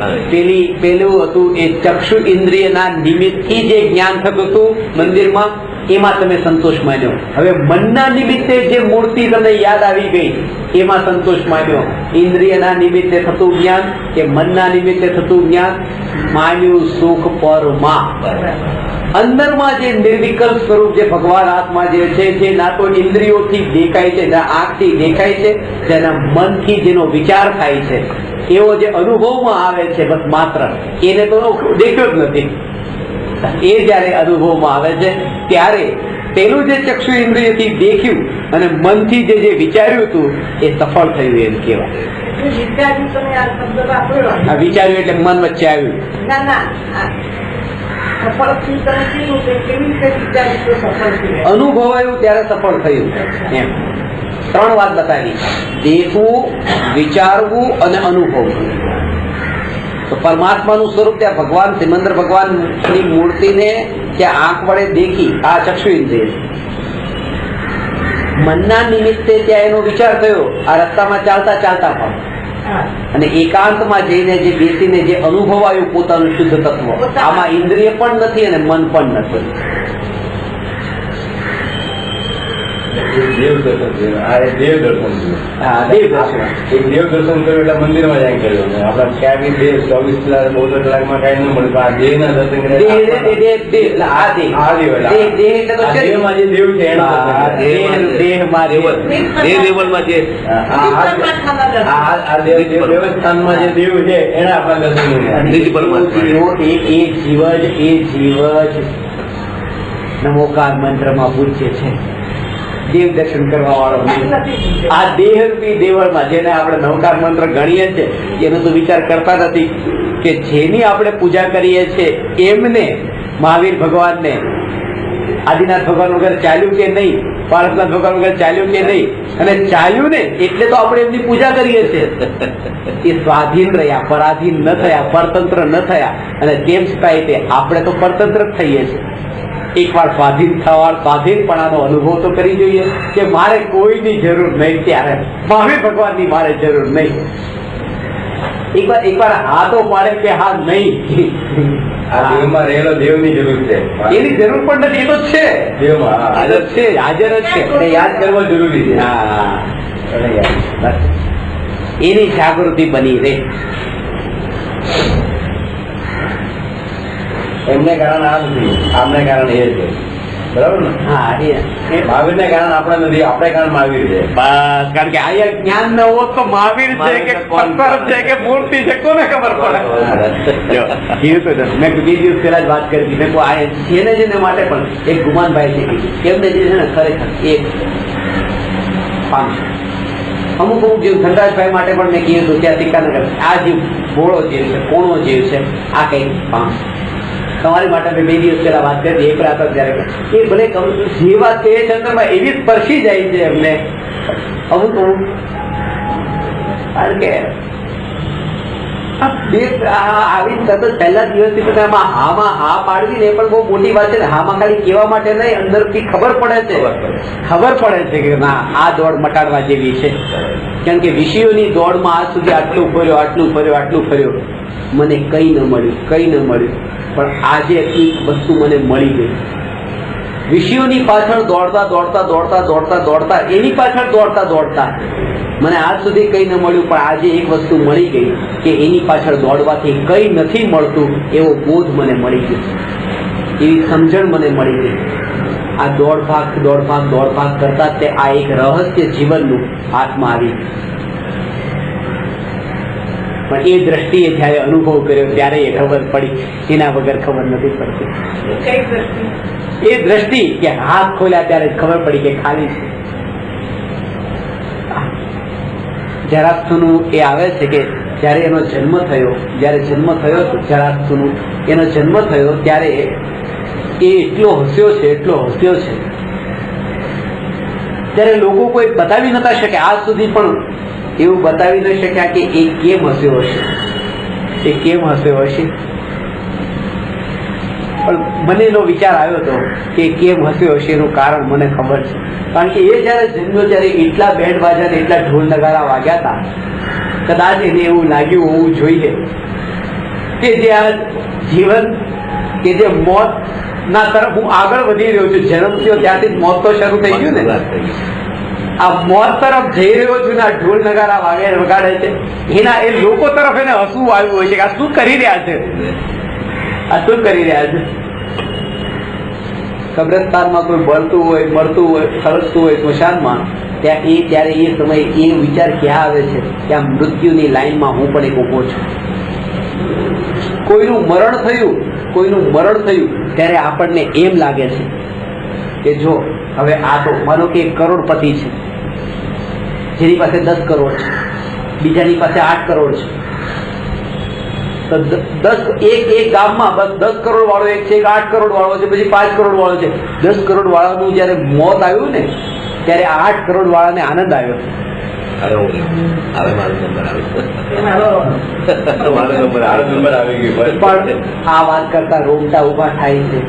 [SPEAKER 1] પેલું હતું એ ચક્ષુ ઇન્દ્રિયના નિમિત્તથી જે જ્ઞાન થતું હતું મંદિરમાં, એમાં તમે સંતોષ માન્યો. હવે મનના નિમિત્તે જે મૂર્તિ તમને યાદ આવી ગઈ એમાં સંતોષ માન્યો. ઇન્દ્રિયના નિમિત્તે થતું જ્ઞાન કે મનના નિમિત્તે થતું જ્ઞાન, માન્યું સુખ પરમાં. અંદરમાં જે નિર્વિકલ્પ સ્વરૂપ જે ભગવાન આત્મા જે છે, જે ના તો ઇન્દ્રિયોથી દેખાય છે, ના આંખથી દેખાય છે, જેના મનથી જેનો વિચાર થાય છે, એવો જે અનુભવમાં આવે છે, બસ માત્ર એને તો દેખ્યો જ નથી. એ જયારે અનુભવમાં આવે છે ત્યારે પેલું જે ચક્ષુ ઇન્દ્રિયથી દેખ્યું અને મનથી જે વિચાર્યું હતું એ સફળ થયું એમ કહેવાય. વિચાર્યું એટલે મન વચ્ચે આવ્યું. અનુભવાયું ત્યારે સફળ થયું એમ. 3 વાત બતાવી: દેખવું, વિચારવું અને અનુભવવું. તો પરમાત્માનું સ્વરૂપ ત્યાં ભગવાન સિમંદર ભગવાનની મૂર્તિને ત્યાં આંખ વડે દેખી, આ ચક્ષુ ઇન્દ્રિય. મનના નિમિત્તે ત્યાં એનો વિચાર થયો આ રસ્તામાં ચાલતા પણ, અને એકાંતમાં જઈને જે બેસીને જે અનુભવાયું પોતાનું શુદ્ધ તત્વ, આમાં ઇન્દ્રિય પણ નથી અને મન પણ નથી.
[SPEAKER 2] દેવ દર્શન કર્યું એટલે મંદિરમાં જાય કર્યું. આપડા ક્યાં બી 24 કલાક 14 કલાકમાં કઈ ન મળે. આ દેહ ના દર્શન કરે. દેવસ્થાનમાં જે દેવ છે એને આપણા દર્શન
[SPEAKER 1] એ જીવ જ નમોકાર મંત્રમાં પૂછે છે. દેવ દર્શન કરવા વાળો નહીં. આ દેહરૂપી દેવળમાં જેને આપણે નવકાર મંત્ર ગણીએ છીએ એનો તો વિચાર કરતા નથી કે જેની આપણે પૂજા કરીએ છીએ એમને મહાવીર ભગવાનને આદિનાથ ભગવાન વગર ચાલ્યું કે નહીં, પાર્થનાથ ભગવાન વગર ચાલ્યું કે નહીં, અને ચાલ્યું ને એટલે તો આપણે એમની પૂજા કરીએ છીએ. એ સ્વાધીન રહ્યા, પરાધીન ન થયા, પરતંત્ર ન થયા, અને તેમ છતાંય તે આપણે તો પરતંત્ર જ થઈએ છીએ. એકવાર સ્વાધીનપણાનો અનુભવ તો કરી જોઈએ કે મારે કોઈની જરૂર નહીં, ત્યારે મહાવીર ભગવાનની મારે જરૂર નહીં. એકવાર હા તો પાડે કે હા નહીં,
[SPEAKER 2] આ દેવમાં રહેલો દેવની જરૂર છે,
[SPEAKER 1] એની જરૂર પણ નથી. એ તો છે
[SPEAKER 2] દેવમાં
[SPEAKER 1] હાજર છે, હાજર જ છે.
[SPEAKER 2] એને યાદ કરવો જરૂરી છે.
[SPEAKER 1] હા,
[SPEAKER 2] એને યાદ.
[SPEAKER 1] બસ એની જાગૃતિ બની રહે.
[SPEAKER 2] એમને કારણ આ નથી, આમને કારણ એ છે. બરાબર ને?
[SPEAKER 1] હા, એ
[SPEAKER 2] મહાવીરને કારણ આપણે નથી, આપણે કારણ મહાવીર છે.
[SPEAKER 1] બસ, કારણ કે અહીંયા જ્ઞાન ન હોત તો મહાવીર છે કે પથ્થર છે કે મૂર્તિ છે કોને ખબર પડે. મેં 2 દિવસ પહેલા જ વાત કરી હતી. મેં આ જેને જેને માટે પણ એક ગુમાનભાઈ છે એમને જે છે ને ખરેખર એક પામશે. અમુક જીવ ધનરાજભાઈ માટે પણ મેં કીધું ત્યાં સિક્કાનગર આ જીવ ભોળો જીવ છે, કોણો જીવ છે, આ કઈ પામશે. તમારી માટે મેં 2 દિવસ પહેલા વાત કરી એક રાત જયારે એ ભલે જેવા તે ચંદ્રમાં એવી સ્પર્શી જાય છે એમને અમુક કારણ કે આવી સતત પહેલા દિવસથી બધા હામાં હા પાડવી ને પણ બહુ મોટી વાત છે. હામાં ખાલી કહેવા માટે નહીં, અંદરથી ખબર પડે છે કે ના આ દોડ મટાડવા જેવી છે. કેમ કે વિષયોની દોડમાં આજ સુધી આટલું ફર્યો, મને કઈ ન મળ્યું, પણ આજે એક વસ્તુ મને મળી ગઈ. વિષયોની પાછળ દોડતા એની પાછળ દોડતા મને આજ સુધી કઈ ન મળ્યું, પણ આજે એક વસ્તુ મળી ગઈ કે એની પાછળ દોડવાથી કઈ નથી મળતું એવો બોધ મને મળી ગયો, એવી સમજણ મને મળી ગઈ. આ દોડ ભાગ કરતા તે આ એક રહસ્ય જીવનનું હાથમાં આવી. પણ એ દ્રષ્ટિએ જયારે અનુભવ કર્યો ત્યારે એ ખબર પડી, એના વગર ખબર નથી પડતી. એ દ્રષ્ટિ કે હાથ ખોલ્યા ત્યારે ખબર પડી કે ખાલી છે. જરાસંઘનું એ આવે છે કે જ્યારે એનો જન્મ થયો જરાસંઘનું એનો જન્મ થયો ત્યારે એ એટલો હસ્યો છે ત્યારે લોકો કોઈ બતાવી નતા શક્યા, આજ સુધી પણ એવું બતાવી ન શક્યા કે એ કેમ હસ્યો હશે. પણ મને એનો વિચાર આવ્યો હતો કે કેમ હસ્યો હશે એનું કારણ મને ખબર છે. કારણ કે એ જયારે જન્મ્યો ત્યારે એટલા બેન્ડ બાજા ને એટલા ઢોલ નગારા વાગ્યા હતા, કદાચ એને એવું લાગ્યું હોવું જોઈએ કે જે આ જીવન કે જે મોત ના તરફ હું આગળ વધી રહ્યો છું. જન્મ થયો ત્યાંથી મોત તો શરૂ થઈ ગયું ને, આ મોત તરફ જઈ રહ્યો છું ને આ ઢોલ નગારા વગાડે છે એના એ લોકો તરફ એને હસવું આવ્યું હોય છે કે આ શું કરી રહ્યા છે. કબ્રસ્તાનમાં કોઈ બળતું હોય, મરતું હોય, ખરચતું હોય સ્મશાનમાં, ત્યારે એ સમયે એ વિચાર ક્યાં આવે છે કે આ મૃત્યુની લાઈનમાં હું પણ એક ઊભો છું. કોઈનું મરણ થયું ત્યારે આપણને એમ લાગે છે કે જો હવે આ તો માનો કે એક કરોડપતિ છે જેની પાસે 10 કરોડ છે, બીજાની પાસે 8 કરોડ છે, તો એક ગામમાં બસ 10 કરોડ વાળો એક છે, 8 કરોડ વાળો છે, પછી 5 કરોડ વાળો છે. 10 કરોડ વાળાનું જયારે મોત આવ્યું ને ત્યારે 8 કરોડ વાળાને આનંદ આવ્યો. પણ આ વાત કરતા રોમટા ઉભા થાય છે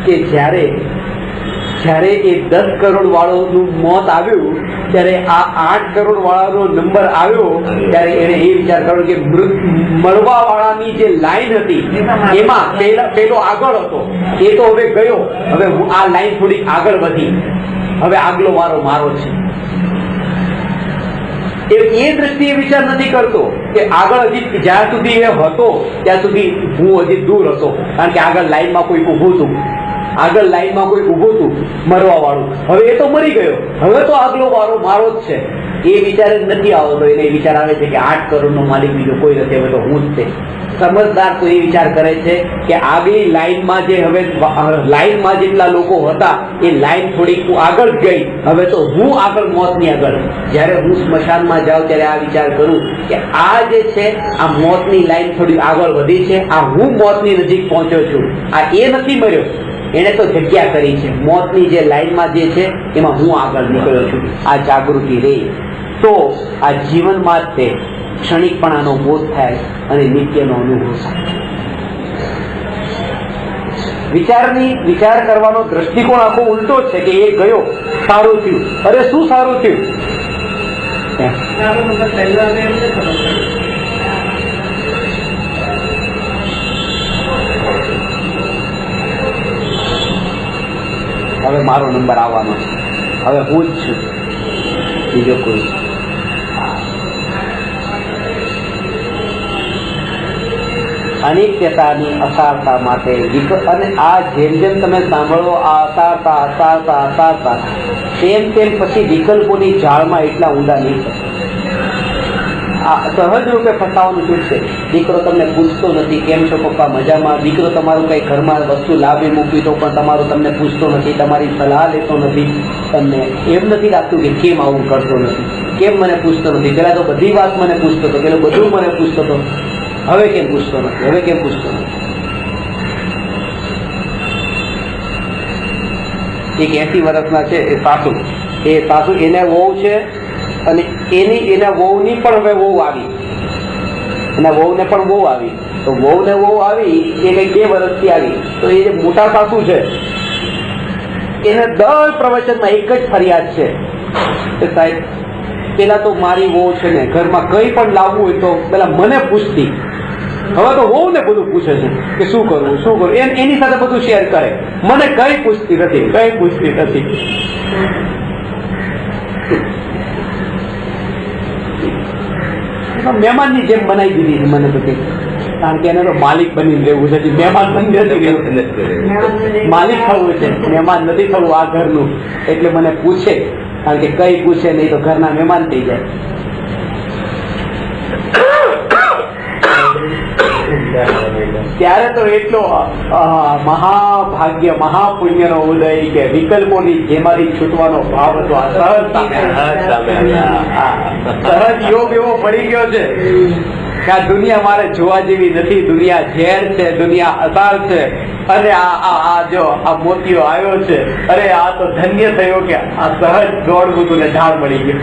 [SPEAKER 1] કે જ્યારે એ 10 કરોડ વાળાનું મોત આવ્યું ત્યારે આ 8 કરોડ વાળાનો નંબર આવ્યો ત્યારે એને એ વિચાર કર્યો કે મળવા વાળાની જે લાઈન હતી એમાં પેલો આગળ હતો, એ તો હવે ગયો, હવે આ લાઈન થોડી આગળ વધી, હવે આગલો વારો મારો છે. એ દ્રષ્ટિએ વિચાર નથી કરતો કે આગળ હજી જ્યાં સુધી એ હતો ત્યાં સુધી હું હજી દૂર હતો, કારણ કે આગળ લાઈનમાં કોઈ ઊભું હતું. આગળ લાઈનમાં કોઈ ઊભું હતું મરવા વાળું, હવે એ તો મરી ગયો, હવે તો આગલો વારો મારો જ છે, એ વિચાર જ નથી આવતો. એને વિચાર આવે છે કે 8 કરોડનો માલિક બીજો કોઈ નથી, હવે તો હું જ છે. સમજદાર તો એ વિચાર કરે છે કે આગલી લાઈનમાં જે હવે લાઈનમાં જેટલા લોકો હતા એ લાઈન થોડીક આગળ ગઈ, હવે તો હું આગળ મોતની આગળ. જ્યારે હું સ્મશાનમાં જાઉં ત્યારે આ વિચાર કરું કે આ જે છે આ મોતની લાઈન થોડી આગળ વધી છે, આ હું મોતની નજીક પહોંચ્યો છું, આ એ નથી મર્યો, એને તો જગ્યા કરી છે. મોતની જે લાઈનમાં જે છે એમાં હું આગળ નીકળ્યો છું. આ જાગૃતિ રહી તો આ જીવનમાં જ તે ક્ષણિકપણાનો બોધ થાય અને નિત્યનો અનુભવ થાય. વિચાર કરવાનો દ્રષ્ટિકોણ આખો ઉલટો છે કે એ ગયો સારું થયું, અરે શું સારું થયું? હવે મારો નંબર આવવાનો છે, હવે હું જ છું, બીજો કોઈ. અનિત્યતાની અસારતા માટે અને આ જેમ જેમ તમે સાંભળો આ અસારતા તેમ પછી વિકલ્પોની જાળમાં એટલા ઊંડા નહીં થશે. આ સહજ રૂપે ફસાવાનું છૂટશે. દીકરો તમને પૂછતો નથી કેમ છો પપ્પા, મજામાં. દીકરો તમારું કઈ ઘરમાં વસ્તુ લાવી મૂકી તો પણ તમારું તમને પૂછતો નથી, તમારી સલાહ લેતો નથી, તમને એમ નથી લાગતું કે કેમ આવું કરતો નથી, કેમ મને પૂછતો નથી. પેલા તો બધી વાત મને પૂછતો હતો, પેલો બધું મને પૂછતો હતો, હવે કેમ પૂછતો નથી, હવે કેમ પૂછતો નથી. એક 80 વર્ષના છે એ સાસુ એને વહુ છે અને એના વહુની પણ હવે વહુ આવી, એના વહુને પણ વહુ આવી. તો વહુને વહુ આવી એ કઈ 2 વર્ષથી આવી. તો એ જે મોટા સાસુ છે એને દર પ્રવચનમાં એક જ ફરિયાદ છે કે સાહેબ પેલા તો મારી વહુ છે ને ઘરમાં કઈ પણ લાવવું હોય તો પેલા મને પૂછતી, હવે તો વહુ ને બધું પૂછે છે કે શું કરવું એની સાથે બધું શેર કરે, મને કઈ પૂછતી નથી. મહેમાનની જેમ બનાવી દીધી છે મને તો, કારણ કે એને તો માલિક બની રહેવું છે, મહેમાન બની નથી રહેવું, માલિક થવું છે, મહેમાન નથી થવું આ ઘરનું. એટલે મને પૂછે, કારણ કે કઈ પૂછે નહીં તો ઘરના મહેમાન થઈ જાય. ત્યારે તો એટલો મહાભાગ્ય મહાપુણ્યનો ઉદય કે વિકલ્પોની જેમાંથી છૂટવાનો ભાવ હતો. આ સહજ યોગ એવો પડી ગયો છે કે આ દુનિયા મારે જોવા જેવી નથી, દુનિયા ઝેર છે, દુનિયા અસાર છે. અને આ જો આ મોતીઓ આવ્યો છે, અરે આ તો ધન્ય થયો કે આ સહજ દોડવું તું ને ઢાળ મળી ગયો.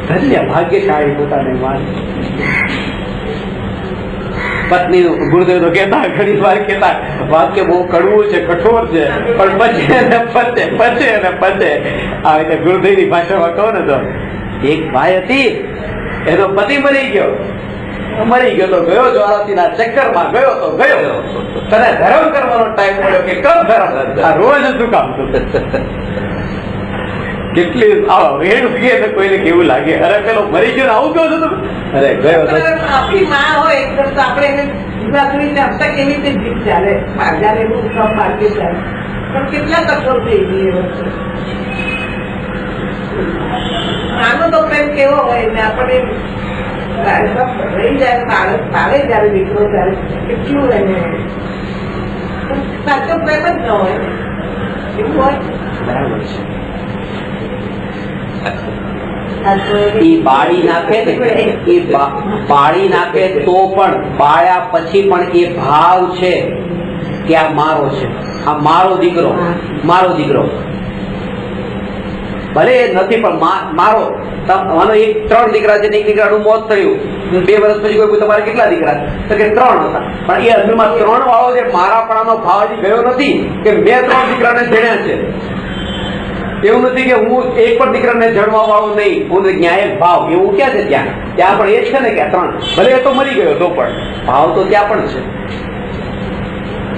[SPEAKER 1] ધન્ય ભાગ્યશાળી પોતાને માન. પત્ની ગુરુદેવ તો કહેતા, ઘણી વાર કહેતા વાક્ય બહુ કડવું છે, કઠોર છે, પણ પચે આ રીતે ગુરુદેવ ની ભાષામાં કહો ને તો એક ભાઈ હતી એનો પતિ મરી ગયો તો ગયો જ્વાળાથી ના ચક્કરમાં ગયો તો ગયો. તને ધર્મ કરવાનો ટાઈમ મળ્યો કે કર ધર્મ, આ રોજ શું કામ કેટલી કોઈને કેવું લાગે, અરે પેલો મરી ગયો આવું કહો છો તમે, અરે ગયો
[SPEAKER 3] આપણી માં હોય તો આપણે એને હપ્તા કેવી રીતે જીત ચાલે, ચાલે પણ કેટલા કઠોર થઈ ગઈ એ વસ્તુ. આનો તો પ્રેમ કેવો હોય ને આપણે રહી જાય તારે જયારે દીકરો ત્યારે કેટલું એને સાચો પ્રેમ જ ન હોય એવું હોય.
[SPEAKER 1] બરાબર છે. બાળી નાખે તો પણ બાળ્યા પછી પણ એ ભાવ છે કે આ મારો છે, આ મારો દીકરો ભલે નથી પણ મારો. માનો 3 દીકરા છે, એક દીકરાનું મોત થયું, 2 વર્ષ પછી કોઈ તમારે કેટલા દીકરા? તો કે 3 હતા, પણ એ હજુમાં 3 વાળો જે મારાપણાનો ભાવ હજી ગયો નથી કે મેં 3 દીકરાને જણ્યા છે. એવું નથી કે હું એક પણ દીકરાને જણવા વાળો નહીં, હું ન્યાયક ભાવ એવું ક્યાં છે? ત્યાં પણ એ જ છે ને કે 3 ભલે એ તો મરી ગયો તો પણ ભાવ તો ત્યાં પણ છે.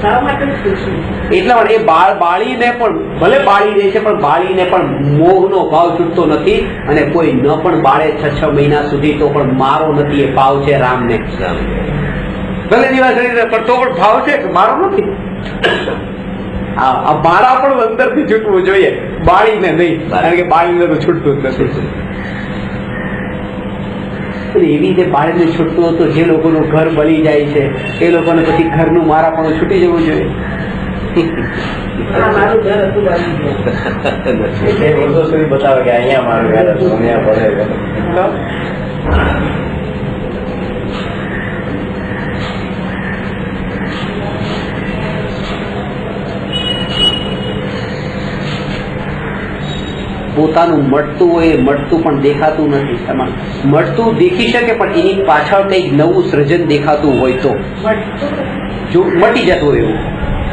[SPEAKER 3] શા માટે પૂછ્યું?
[SPEAKER 1] એટલા માટે એ બાળીને પણ ભલે બાળી દે છે પણ બાળીને પણ મોહનો ભાવ છૂટતો નથી અને કોઈ ન પણ બાળે 6 મહિના સુધી તો પણ મારો નથી એ ભાવ છે રામને. ભલે દિવાસળી પણ તો પણ ભાવ છે કે મારો નથી. આ મારા પણ અંદરથી છૂટવું જોઈએ, બાળીને નહીં, કારણ કે બાળીને તો છૂટતું જ નથી. એવી રીતે બાળીને છૂટતું હતું જે લોકોનું ઘર બળી જાય છે એ લોકોને પછી ઘરનું મારા પણ છૂટી જવું જોઈએ.
[SPEAKER 3] આ મારું ઘર હતું બાજુ.
[SPEAKER 2] એ વર્ષો સુધી બતાવે કે અહીંયા મારું ઘર હતું, અહીંયા પડે.
[SPEAKER 1] પોતાનું મળતું હોય એ મળતું પણ દેખાતું નથી. એમાં મળતું દેખી શકે પણ એની પાછળ કંઈક નવું સર્જન દેખાતું હોય તો જો મટી જતું હોય એવું.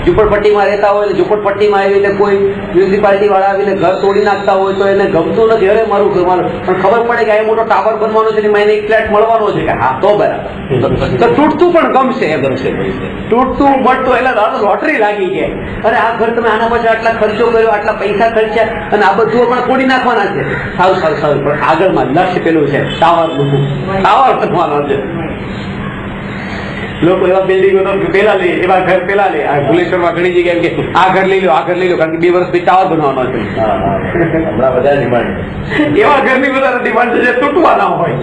[SPEAKER 1] ઝુંપડપટ્ટીમાં રહેતા હોય ને ઝુંપડપટ્ટીમાં આવીને કોઈ મ્યુનિસિપાલિટી વાળા આવીને ઘર તોડી નાખતા હોય તો એને ગમતું નથી, અરે મારું ઘર મારું, પણ ખબર પડે કે આ મોટો ટાવર બનવાનો છે ને એને એક ફ્લેટ મળવાનો છે કે હા તો બરાબર, તો તૂટતું પણ ગમશે એમ. તૂટતું મળતું એટલે લોટરી લાગી જાય. અરે આ ઘર તમે આના પછી આટલા ખર્ચો કર્યો, આટલા પૈસા ખર્ચ્યા અને આ બધું પણ તોડી નાખવાના છે. સારું પણ આગળમાં લક્ષ્ય પેલું છે ટાવર બનવાનો છે. લોકો એવા બિલ્ડિંગો તો પેલા લે, એવા ઘર પેલા લે. આ ભુલેશ્વરમાં ઘણી જગ્યાએ કે આ ઘર લઈ લો, આ ઘર લઈ લો, કારણ કે 2 વર્ષ પછી ટાવર બનવાનો છે.
[SPEAKER 2] હમણાં બધા ડિમાન્ડ
[SPEAKER 1] એવા ઘરની બધા ડિમાન્ડ છે જે તૂટવાના હોય.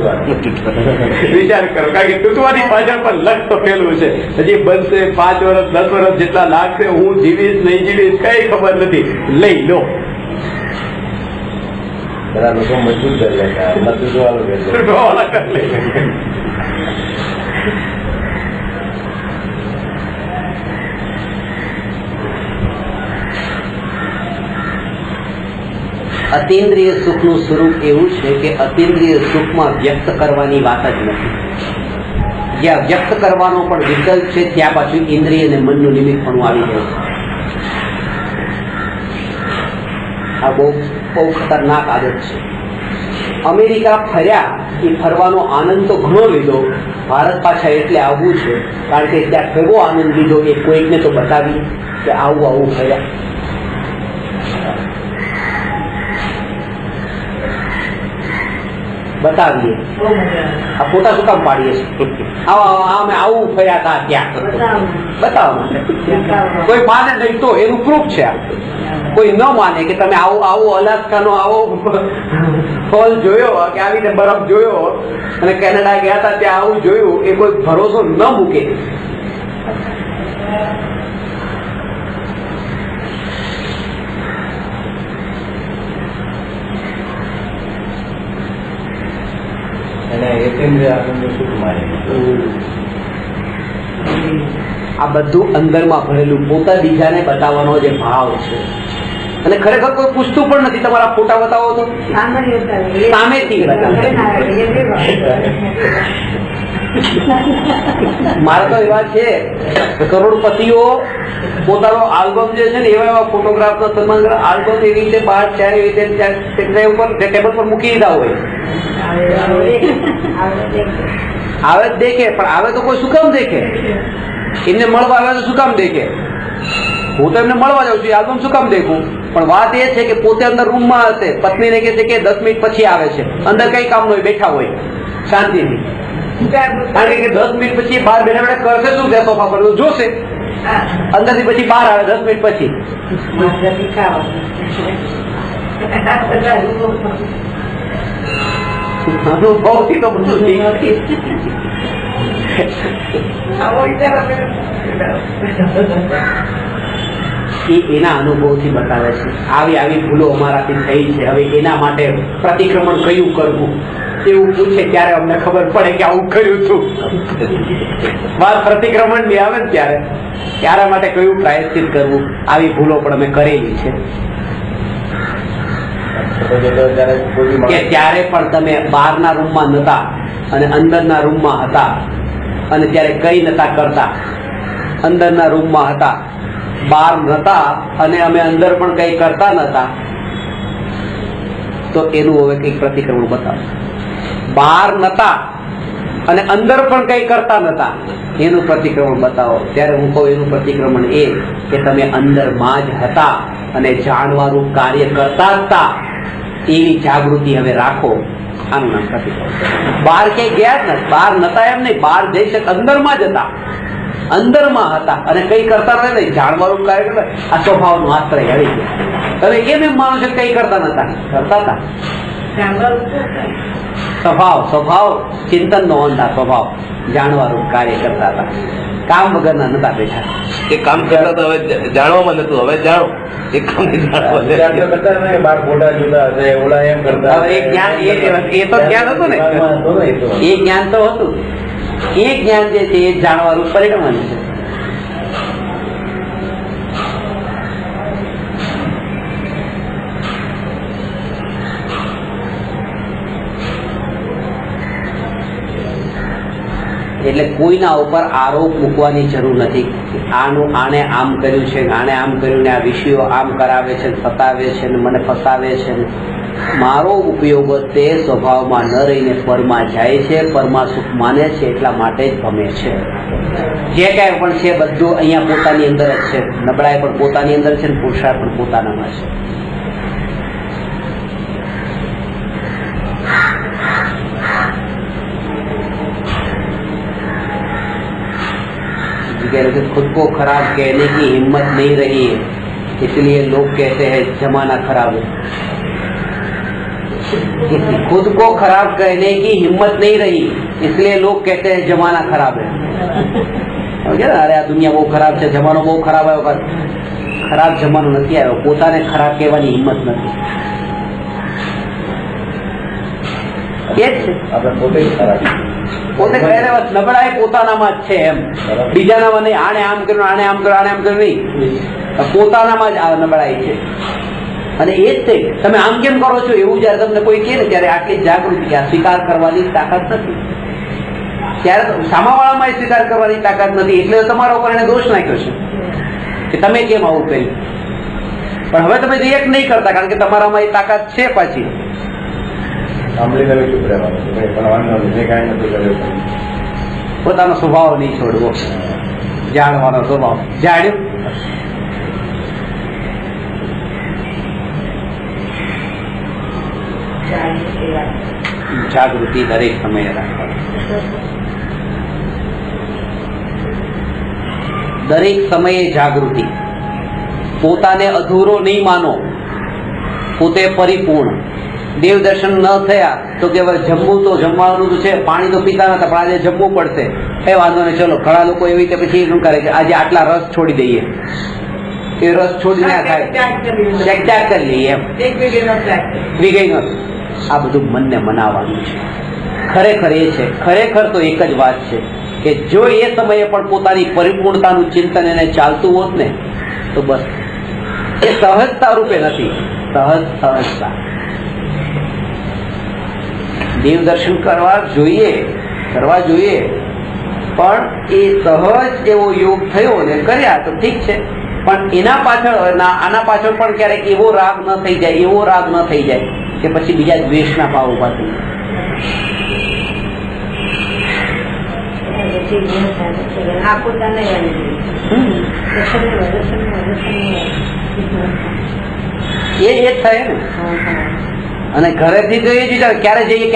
[SPEAKER 1] વિચાર કરો, કારણ કે તૂટવાની પાછળ પણ લક્ષ તો પેલું છે. હજી બનશે 5 વર્ષ 10 વર્ષ જેટલા લાગશે, હું જીવીશ નહીં જીવીશ કઈ ખબર નથી, લઈ લો.
[SPEAKER 2] બધા લોકો મજબૂત કરી લેતા,
[SPEAKER 1] તૂટવાવાળા કરી લે. અતિન્દ્રિય સુખનું સ્વરૂપ એવું છે કે અતિન્દ્રિય સુખમાં વ્યક્ત કરવાની વાત જ નથી. જ્યાં વ્યક્ત કરવાનો પણ વિકલ્પ છે ત્યાં પાછું ઇન્દ્રિય અને મનનું નિમિત્તપણું આવી જાય છે. આ બહુ ખતરનાક આદત છે. અમેરિકા ફર્યા, એ ફરવાનો આનંદ તો ઘણો લીધો, ભારત પાછા એટલે આવવું છે કારણ કે ત્યાં કેવો આનંદ લીધો એ કોઈકને તો બતાવી કે આવું ફર્યા. બતાવીએ આ ફોટા શું કામ પાડીએ છીએ? અમે આવું ફર્યા હતા ત્યાં બતાવવા માટે. કોઈ માને નહીં તો એનું પ્રૂફ છે. કોઈ ન માને કે તમે આવો અલાસ્કાનો આવો ફોલ જોયો કે આવી રીતે બરફ જોયો અને કેનેડા ગયા હતા ત્યાં આવું જોયું, એ કોઈ ભરોસો ન મૂકે. આ બધું અંદરમાં ભરેલું પોતા બીજાને બતાવવાનો જે ભાવ છે. અને ખરેખર કોઈ પૂછતું પણ નથી તમારા ફોટા બતાવો તો સામેથી બતાવે. મારા તો એવા છે કરોડપતિઓ પોતાનો આલ્બમ જે છે ને એવા ફોટોગ્રાફનો સન્માન આલ્બમ એવી રીતે બહાર ત્યારે એવી રીતે ટેબલ પર મૂકી દીધા હોય. આવે જ દેખે, પણ આવે તો કોઈ શું કામ દેખે? એમને મળવા આવે તો શું કામ દેખે? હું તો એમને મળવા જાઉં છું, આલ્બમ શું કામ દેખું? પણ વાત એ છે કે પોતે અંદર રૂમમાં હશે, પત્નીને કહે છે કે 10 મિનિટ પછી આવે છે, અંદર કઈ કામ હોય, બેઠા હોય શાંતિથી. કારણ કે 10 મિનિટ પછી બહાર બેઠા બેઠા કરશે શું? સોફા પર જોશે, અંદરથી પછી બહાર આવે 10 મિનિટ પછી. અનુભવથી તો બધું ઠીક નથી. એના અનુભવથી બતાવે છે આવી ભૂલો અમારાથી થઈ છે, હવે એના માટે પ્રતિક્રમણ કયું કરવું એવું પૂછે ત્યારે અમને ખબર પડે કે આવું કર્યું હતું. વાત પ્રતિક્રમણ ની આવે ને ત્યારે માટે કયું પ્રાયશ્ચિત કરવું, આવી ભૂલો પણ અમે કરેલી છે. કે ત્યારે પણ તમે બહારના રૂમમાં નતા અને અંદરના રૂમમાં હતા, અને ત્યારે કઈ નતા કરતા. અંદરના રૂમમાં હતા, બહાર નતા, અને અમે અંદર પણ કઈ કરતા નતા. તો એનું હવે કઈક પ્રતિક્રમણ બતાવો. બહાર નતા અને અંદર પણ કઈ કરતા નતા, એનું પ્રતિક્રમણ બતાવો. ત્યારે હું કહું એનું પ્રતિક્રમણ એ કે તમે અંદરમાં જ હતા અને જાણવાનું કાર્ય કરતા હતા, એવી જાગૃતિ હવે રાખો. આનું નામ પ્રતિક્રમણ. બહાર ક્યાંય ગયા જ નથી, બહાર નતા એમ નહીં, બહાર જઈ શકે, અંદરમાં જ હતા, અંદરમાં હતા અને કઈ કરતા નતા નહીં, જાણવાનું કાર્ય કરતા. આ સ્વભાવનો આશ્રય આવી ગયા. તમે કેમ એમ માનો છો કઈ કરતા નતા? કરતા હતા. સ્વભાવ ચિંતન નો અંધા સ્વભાવ, જાણવાનું કાર્ય કરતા હતા, કામ વગરના નતા બેઠા.
[SPEAKER 4] એ કામ કરતા તો હવે જાણવામાં નતું, હવે જાણો એ કામ
[SPEAKER 2] બાર ફોટા જોતા હશે, ઓલા એમ કરતા.
[SPEAKER 1] હવે એ જ્ઞાન એ તો જ્ઞાન હતું ને, એ જ્ઞાન તો હતું. એ જ્ઞાન જે છે એ જાણવાનું પરિણામ છે. એટલે કોઈના ઉપર આરોપ મૂકવાની જરૂર નથી. આને આમ કર્યું છે, આને આમ કર્યું ને આ વિષયો આમ કરાવે છે, સતાવે છે ને મને ફસાવે છે. મારો ઉપયોગ તે સ્વભાવમાં ન રહીને પરમાં જાય છે, પરમાં સુખ માને છે, એટલા માટે જ ગમે છે. જે કાંઈ પણ છે બધું અહીંયા પોતાની અંદર જ છે. નબળાઈ પણ પોતાની અંદર છે ને પુરુષાર્થ પણ પોતાનામાં છે. खुद को खराब कहने की हिम्मत नहीं रही है, इसलिए लोग कहते हैं जमाना खराब है. खुद को खराब कहने की हिम्मत नहीं रही, इसलिए लोग कहते हैं जमाना खराब है. अरे आ दुनिया બહુ ખરાબ છે, જમાનો બહુ ખરાબ આવ્યો. ખરાબ જમાનો નથી આવ્યો, પોતાને ખરાબ કહેવાની હિંમત નથી. એ જ છે
[SPEAKER 2] આપણે પોતે ખરાબ,
[SPEAKER 1] પોતે નબળાઈ પોતાનામાં જ છે એમ, બીજાનામાં નહીં. આને આમ કર્યું, આને આમ કર્યું, આને આમ કર્યું નહીં, પોતાનામાં જ આ નબળાઈ છે. અને એ જ છે, તમે આમ કેમ કરો છો એવું જયારે તમને કોઈ કહે ને ત્યારે આટલી જાગૃતિ, આ સ્વીકાર કરવાની તાકાત નથી. ત્યારે સામાવાળામાં સ્વીકાર કરવાની તાકાત નથી, એટલે તમારા ઉપર એને દોષ નાખ્યો છે કે તમે કેમ આવું કર્યું. પણ હવે તમે રિએક્ટ નહીં કરતા, કારણ કે તમારામાં એ તાકાત છે. પાછી
[SPEAKER 2] સાંભળીને ચૂપ રહેવાનું, પણ વાંધો નહીં, જે કાંઈ નથી કર્યું.
[SPEAKER 1] પોતાનો સ્વભાવ નહીં છોડવો, જાણવાનો સ્વભાવ જાણ્યો. જાગૃતિ દરેક સમયે રાખવાની, દરેક સમયે જાગૃતિ. પોતાને અધૂરો નહીં માનો, પોતે પરિપૂર્ણ. દેવ દર્શન ન થયા તો કે જમવું તો જમવાનું તો છે, પાણી તો પીતા નતા, પણ આજે જમવું પડશે. એ વાંધો નહીં, ચલો. ઘણા લોકો એવી રીતે પછી શું કરે કે આજે આટલા રસ છોડી દઈએ, એ રસ છોડી ના ખાય, ત્યાગ કરી લઈએ એમ, વિગઈ ન. આ બધું મનને મનાવવાનું છે. ખરેખર એ છે, ખરેખર તો એક જ વાત છે કે જો એ સમયે પણ પોતાની પરિપૂર્ણતાનું ચિંતન એને ચાલતું હોત ને તો બસ એ સહજતા રૂપે નથી, સહજતા. દેવ દર્શન કરવા જોઈએ, પણ એ સહજ એવો યોગ થયો ને કર્યા તો ઠીક છે. પણ એના પાછળ આના પાછળ પણ ક્યારેક એવો રાગ ન થઈ જાય, કે પછી બીજા દ્વેષના ભાવ ઉભા થઈ જાય. એ થાય ને. અને ઘરેથી તો એ જ વિચાર ક્યારે જઈએ,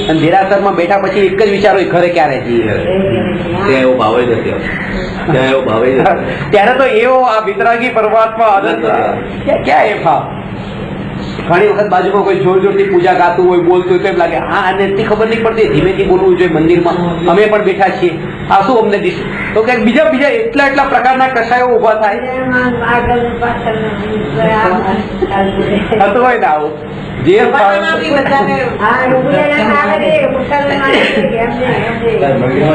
[SPEAKER 1] અને દેરાસરમાં બેઠા પછી એક જ વિચારો ઘરે ક્યારે જઈએ.
[SPEAKER 4] ત્યાં એવો ભાવ જ નથી, ત્યાં એવો ભાવ જ નથી.
[SPEAKER 1] ત્યારે તો એવો આ વિતરાગી પરમાત્મા આનંદ ક્યાં એ ભાવ. ઘણી વખત બાજુમાં કોઈ જોર જોરથી પૂજા ગાતું હોય, બોલતું હોય તો એમ લાગે હા આને એટલી ખબર નહીં પડતી, ધીમેથી બોલવું જોઈએ મંદિરમાં, અમે પણ બેઠા છીએ, આ શું અમને દિશે. તો ક્યાંક બીજા એટલા પ્રકારના કશાયો ઉભા થાય થતું હોય ને આવું. જે
[SPEAKER 2] મંદિરમાં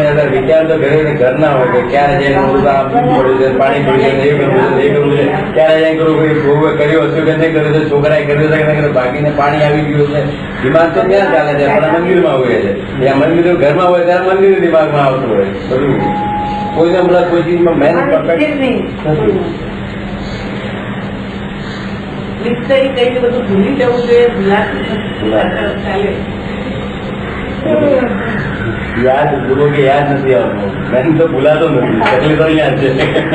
[SPEAKER 2] જતા વિચાર તો ઘરના હોય કે ક્યારે જઈને પાણી પડ્યું છે, એ કરવું છે, ક્યારે જઈને કરું કોઈ કર્યું હશે કે નહીં કર્યું છે, છોકરાએ કર્યું છે બાકીને પાણી આવી ગયું છે. દિમાગ તો ક્યાં ચાલે છે, આપણા મંદિરમાં હોય છે. ત્યાં મંદિર ઘરમાં હોય ત્યારે મંદિર દિમાગમાં આવતું હોય બધું. કોઈને હમણાં કોઈ ચીજમાં મહેનત પરફેક્ટ
[SPEAKER 3] બધું ભૂલી જવું જોઈએ, ચાલે.
[SPEAKER 2] યાદ ગુરુ કે યાદ નથી આવતું, મેં તો ભૂલાતો નથી. તકલીફ તો યાદ છે,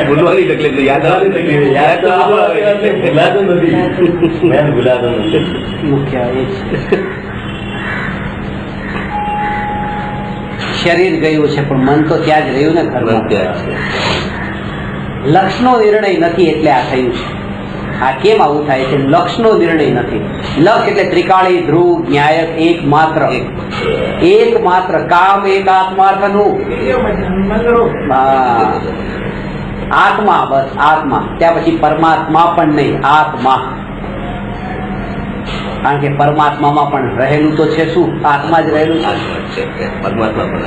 [SPEAKER 4] ભૂલવાની તકલીફ યાદ
[SPEAKER 2] ભૂલાવાની તકલીફ. યાદ તો આવે, ભૂલાતો નથી, મેં ભૂલાતો નથી.
[SPEAKER 1] મુખ્ય એ છે. શરીર ગયું છે પણ મન તો ત્યાં જ રહ્યું ને ઘરમાં. લક્ષનો નિર્ણય નથી એટલે આ થયું છે. આ કેમ આવું થાય છે? લક્ષનો નિર્ણય નથી. લક્ષ એટલે ત્રિકાળી ધ્રુવ ન્યાયક એક માત્ર કામ એક આત્માર્થનું આત્મા, બસ આત્મા. ત્યાં પછી પરમાત્મા પણ નહીં, આત્મા. કારણ કે પરમાત્મામાં પણ રહેલું તો છે શું? આત્મા જ રહેલું છે.
[SPEAKER 4] પરમાત્મા પણ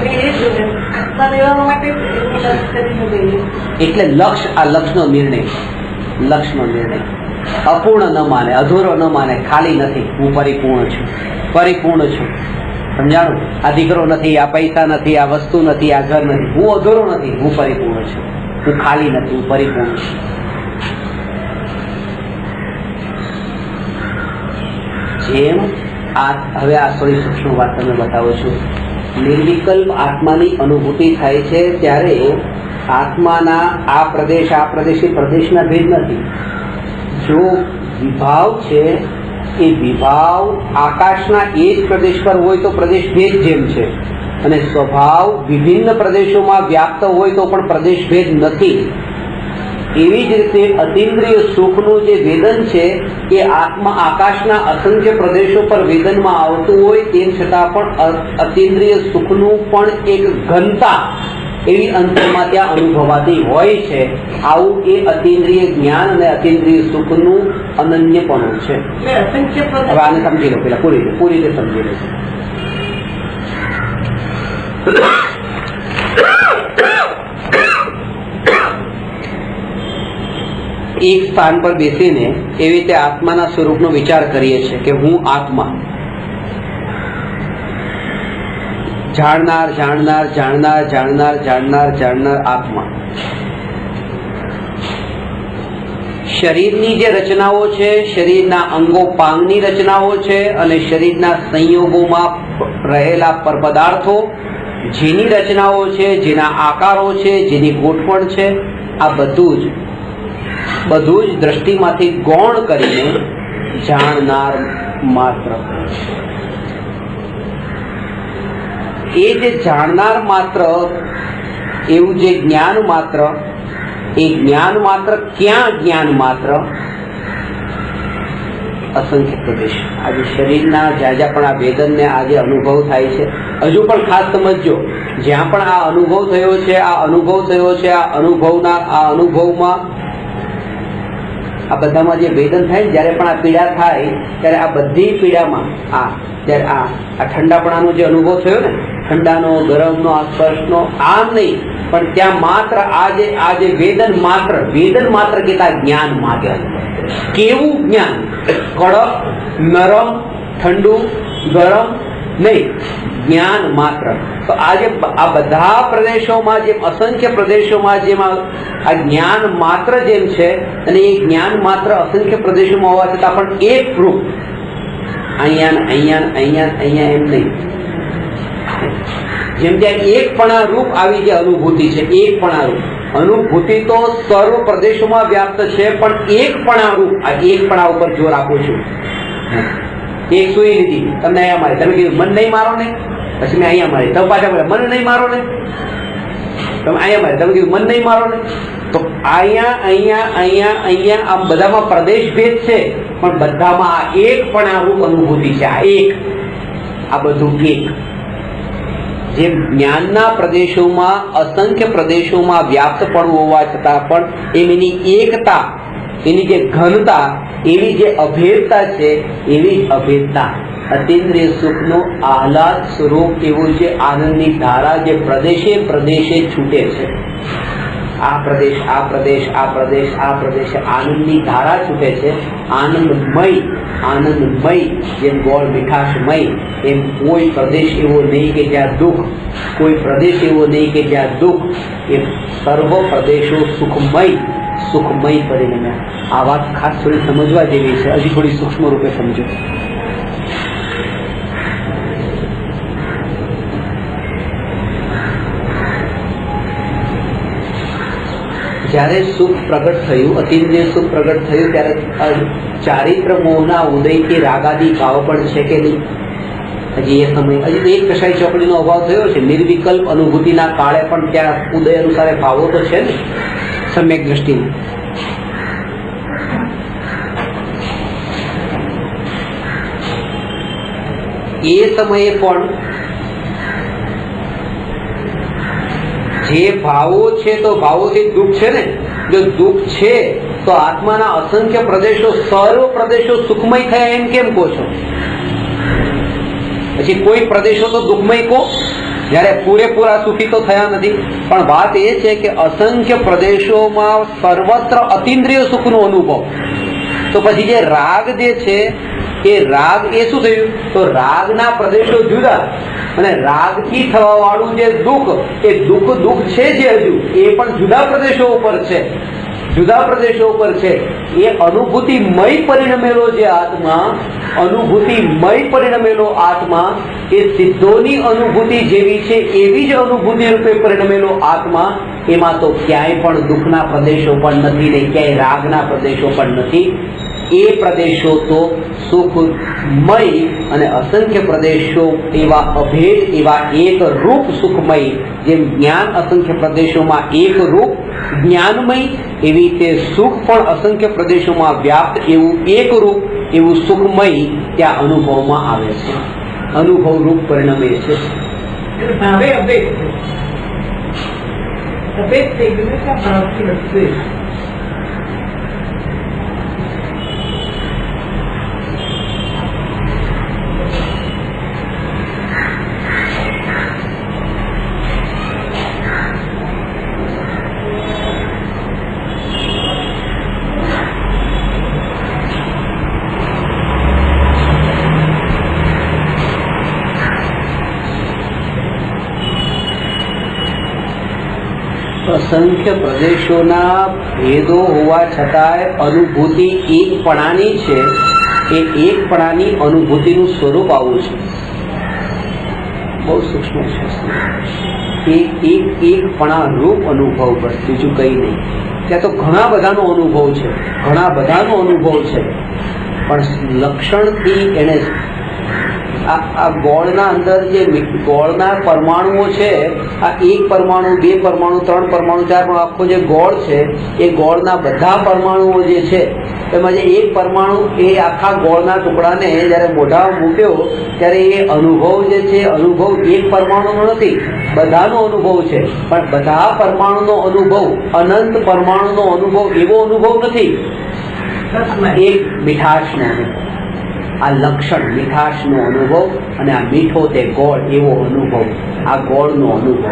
[SPEAKER 1] એટલે લક્ષ, આ લક્ષનો નિર્ણય, લક્ષનો નિર્ણય અપૂર્ણ ન માને, અધૂરો ન માને, ખાલી નથી. હું પરિપૂર્ણ છું, પરિપૂર્ણ છું. સમજાણું? આ દીકરો નથી, આ પૈસા નથી, આ વસ્તુ નથી, આ ઘર નથી. હું અધૂરો નથી, હું પરિપૂર્ણ છું. હું ખાલી નથી, હું પરિપૂર્ણ છું. જેમ આ હવે આ થોડી સૂક્ષ્મ વાત તમને બતાવું છું. નિર્વિકલ્પ આત્માની અનુભૂતિ થાય છે ત્યારે આત્માના આ પ્રદેશ એ પ્રદેશના ભેદ નથી. જો વિભાવ છે એ વિભાવ આકાશના એ જ પ્રદેશ પર હોય તો પ્રદેશ ભેદ જેમ છે, અને સ્વભાવ વિભિન્ન પ્રદેશોમાં વ્યાપ્ત હોય તો પણ પ્રદેશ ભેદ નથી. એવી જ રીતે અતિન્દ્રિય સુખનું જે વેદન છે એ આત્મા આકાશના અસંખ્ય પ્રદેશો પર વેદનમાં આવતું હોય તેમ છતાં પણ અતિન્દ્રિય સુખનું પણ એક ઘનતા એવી અંતરમાં ત્યાં અનુભવાતી હોય છે. આવું એ અતિન્દ્રિય જ્ઞાન અને અતિન્દ્રિય સુખનું અનન્યપણું છે. હવે આને સમજી લો, પેલા પૂરી રીતે સમજી લો. એક સ્થાન પર બેસીને એવી રીતે આત્માના સ્વરૂપનો વિચાર કરીએ છીએ કે હું આત્મા. જાણનાર જાણનાર જાણનાર જાણનાર જાણનાર જાણનાર આત્મા. શરીરની જે રચનાઓ છે, શરીરના અંગો પાંગની રચનાઓ છે અને શરીરના સંયોગોમાં રહેલા પરપદાર્થો, જેની રચનાઓ છે, જેના આકારો છે, જેની ગોઠવણ છે, આ બધું જ દ્રષ્ટિમાંથી ગૌણ કરીને જાણનાર માત્ર. એ જે જાણનાર માત્ર, એવું જે જ્ઞાન માત્ર, એ જ્ઞાન માત્ર ક્યાં? જ્ઞાન માત્ર અસંખ્ય પ્રદેશ. આજે શરીરના જ્યાં પણ આ વેદનને આજે અનુભવ થાય છે, હજુ પણ ખાસ સમજો, જ્યાં પણ આ અનુભવ થયો છે, આ અનુભવમાં આ બધામાં જે વેદન થાય ને, જ્યારે પણ આ પીડા થાય ત્યારે આ બધી પીડામાં જ્યારે આ ઠંડાપણાનો જે અનુભવ થયો ને, ઠંડાનો, ગરમનો, આ સ્પર્શનો, આમ નહીં, પણ ત્યાં માત્ર આ જે વેદન માત્ર કહેતા જ્ઞાન માત્ર. કેવું જ્ઞાન? કડક, નરમ, ઠંડુ, ગરમ નહીં, જ્ઞાન માત્ર. તો આજે આ બધા પ્રદેશોમાં, જેમ અસંખ્ય પ્રદેશોમાં જેમ આ જ્ઞાન માત્ર જેમ છે, અને એ જ્ઞાન માત્ર અસંખ્ય પ્રદેશોમાં હોવા છતાં પણ એક રૂપ, અહીંયા એમ નહીં. જેમ ત્યાં એકપણા રૂપ આવી જે અનુભૂતિ છે, એકપણા રૂપ અનુભૂતિ તો સર્વ પ્રદેશોમાં વ્યાપ્ત છે, પણ એકપણા રૂપ, આ એકપણા ઉપર જોર આપું છું. એક સુઈ લીધી, તમને અહીંયા મારી, તમે કીધું મન નહીં મારો ને, પછી મેં અહીંયા મારી, તમે પાછા બોલે મન નહીં મારો ને, તમે અહીંયા મારી, તમે કીધું મન નહીં મારો ને. તો અહીંયા આમ બધામાં પ્રદેશ ભેદ છે, પણ બધામાં આ એકપણા રૂપ અનુભૂતિ છે. આ બધું એક. જેમ જ્ઞાનના પ્રદેશોમાં અસંખ્ય પ્રદેશોમાં વ્યાપ્તપણું હોવા છતાં પણ એની એકતા, એની જે ઘનતા, એવી જે અભેદતા છે, એવી જ અભેદતા અતિન્દ્રિય સુખનું આહલાદ સ્વરૂપ એવું જે આનંદની ધારા જે પ્રદેશે છૂટે છે. આ પ્રદેશ આનંદની ધારા છૂટે છે. આનંદમય જેમ ગોળ મીઠાશમય, એમ કોઈ પ્રદેશ એવો નહીં કે જ્યાં દુઃખ, કોઈ પ્રદેશ એવો નહીં કે જ્યાં દુઃખ. એ સર્વ પ્રદેશો સુખમય પરિણમ્યા. આ વાત ખાસ થોડી સમજવા જેવી છે, હજી થોડી સૂક્ષ્મ રૂપે સમજો. જ્યારે સુખ પ્રગટ થયું, અતિન્દ્રિય સુખ પ્રગટ થયું, ત્યારે ચારિત્ર મોહના ઉદયથી રાગાદી ભાવ પણ છે કે નહીં? હજી એ સમય હજી એક કશાય ચોકડીનો અભાવ થયો છે. નિર્વિકલ્પ અનુભૂતિના કાળે પણ ત્યાં ઉદય અનુસારે ભાવો તો છે ને સમ્યક દ્રષ્ટિમાં. એ સમયે પણ જે ભાવો છે તો ભાવોથી દુઃખ છે ને. જો દુઃખ છે તો આત્માના અસંખ્ય પ્રદેશો, સર્વ પ્રદેશો સુખમય થયા એમ કેમ કહો છો? પછી કોઈ પ્રદેશો તો દુઃખમય કહો, જ્યારે પૂરેપૂરા સુખી તો થયા નથી. પણ વાત એ છે કે અસંખ્ય પ્રદેશોમાં સર્વત્ર અતિન્દ્રિય સુખનો અનુભવ. તો પછી જે રાગ જે છે એ રાગ એ શું થયું? તો રાગના પ્રદેશો જુદા, અને રાગથી થવા વાળું જે દુઃખ, એ દુઃખ છે જે હજુ એ પણ જુદા પ્રદેશો ઉપર છે, જુદા પ્રદેશો ઉપર છે. એ અનુભૂતિમય પરિણમેલો જે આત્મા, અનુભૂતિમય પરિણમેલો આત્મા, એ સિદ્ધોની અનુભૂતિ જેવી છે એવી જ અનુભૂતિ રૂપે પરિણમેલો આત્મા, એમાં તો ક્યાંય પણ દુઃખના પ્રદેશો પણ નથી ને ક્યાંય રાગના પ્રદેશો પણ નથી. એ પ્રદેશો તો સુખમય અને અસંખ્ય પ્રદેશો એવા અભેદ, એવા એક રૂપ સુખમય. જેમ જ્ઞાન અસંખ્ય પ્રદેશોમાં એક રૂપ જ્ઞાનમય, એવી રીતે સુખ પણ અસંખ્ય પ્રદેશોમાં વ્યાપ્ત એવું એક રૂપ, એવું સુખમય ત્યાં અનુભવમાં આવે છે, અનુભવ રૂપ પરિણમે છે.
[SPEAKER 3] ભાવે અભેદ અભેદ થઈ ગયું કે ભાવથી વધશે.
[SPEAKER 1] અસંખ્ય પ્રદેશોના ભેદો હોવા છતાંય અનુભૂતિ એકપણાની છે. એ એકપણાની અનુભૂતિનું સ્વરૂપ આવું છે. બહુ સૂક્ષ્મ છે. એકપણા રૂપ અનુભવ, બસ બીજું કંઈ નહીં. ત્યાં તો ઘણા બધાનો અનુભવ છે, ઘણા બધાનો અનુભવ છે, પણ લક્ષણથી એને આ ગોળના અંદર જે ગોળના પરમાણુઓ છે, આ એક પરમાણુ, બે પરમાણુ, ત્રણ પરમાણુ, ચાર પરમાણુ, આખો જે ગોળ છે એ ગોળના બધા પરમાણુઓ જે છે એમાં જે એક પરમાણુ, એ આખા ગોળના ટુકડાને જ્યારે મોઢામાં મૂક્યો ત્યારે એ અનુભવ જે છે, અનુભવ એક પરમાણુનો નથી, બધાનો અનુભવ છે. પણ બધા પરમાણુનો અનુભવ, અનંત પરમાણુનો અનુભવ એવો અનુભવ નથી. એક મીઠાશનો અનુભવ, આ લક્ષણ મીઠાશનો અનુભવ, અને આ મીઠો તે ગોળ એવો અનુભવ, આ ગોળનો અનુભવ.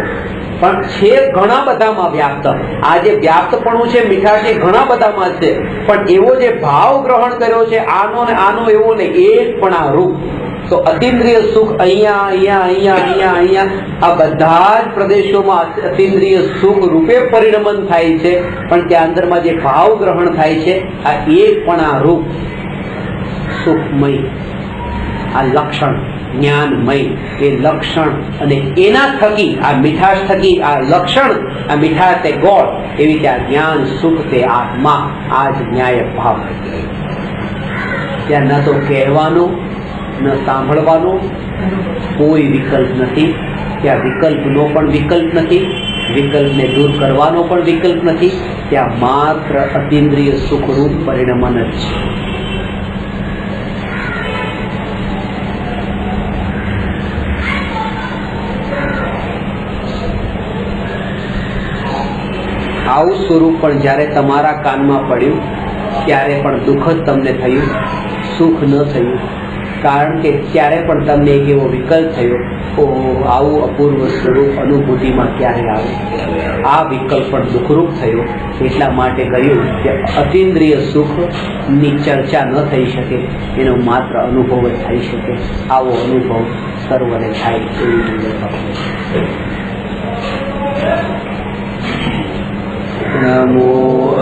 [SPEAKER 1] પણ છે ઘણા બધામાં વ્યાપ્ત. આ જે વ્યાપ્તપણું છે મીઠાશ એ ઘણા બધામાં છે, પણ એવો જે ભાવ ગ્રહણ કર્યો છે આનો ને આનો એવો ને એક પણ આ રૂપ. તો અતિન્દ્રિય સુખ અહીંયા અહીંયા અહીંયા અહીંયા અહીંયા આ બધા જ પ્રદેશોમાં અતિન્દ્રિય સુખ રૂપે પરિણમન થાય છે, પણ ત્યાં અંદરમાં જે ભાવ ગ્રહણ થાય છે આ એક પણ આ રૂપ સુખમય, આ લક્ષણ જ્ઞાનમય, એ લક્ષણ, અને એના થકી આ મીઠાશ થકી આ લક્ષણ, આ મીઠાશ તે ગોળ, એવી રીતે આ જ્ઞાન સુખ તે આત્મા, આ જ ન્યાય ભાવ. ત્યાં ન તો કહેવાનો ન સાંભળવાનો કોઈ વિકલ્પ નથી. ત્યાં વિકલ્પનો પણ વિકલ્પ નથી, વિકલ્પને દૂર કરવાનો પણ વિકલ્પ નથી. ત્યાં માત્ર અતિન્દ્રિય સુખરૂપ પરિણમન જ છે. આવું સ્વરૂપ પણ જ્યારે તમારા કાનમાં પડ્યું ત્યારે પણ દુઃખ જ તમને થયું, સુખ ન થયું. કારણ કે ત્યારે પણ તમને એક એવો વિકલ્પ થયો, ઓહો આવું અપૂર્વ સ્વરૂપ અનુભૂતિમાં ક્યારે આવે. આ વિકલ્પ પણ દુઃખરૂપ થયો. એટલા માટે કહ્યું કે અતિન્દ્રિય સુખની ચર્ચા ન થઈ શકે, એનો માત્ર અનુભવ જ થઈ શકે. આવો અનુભવ સર્વને થાય એવી નમો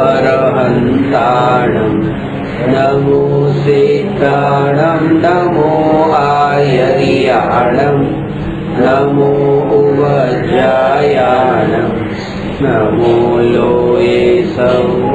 [SPEAKER 1] અરહંતાણં નમો સિદ્ધાણં નમો આયર્યાણં નમો ઉવજ્જાયાણં નમો લોએ સૌ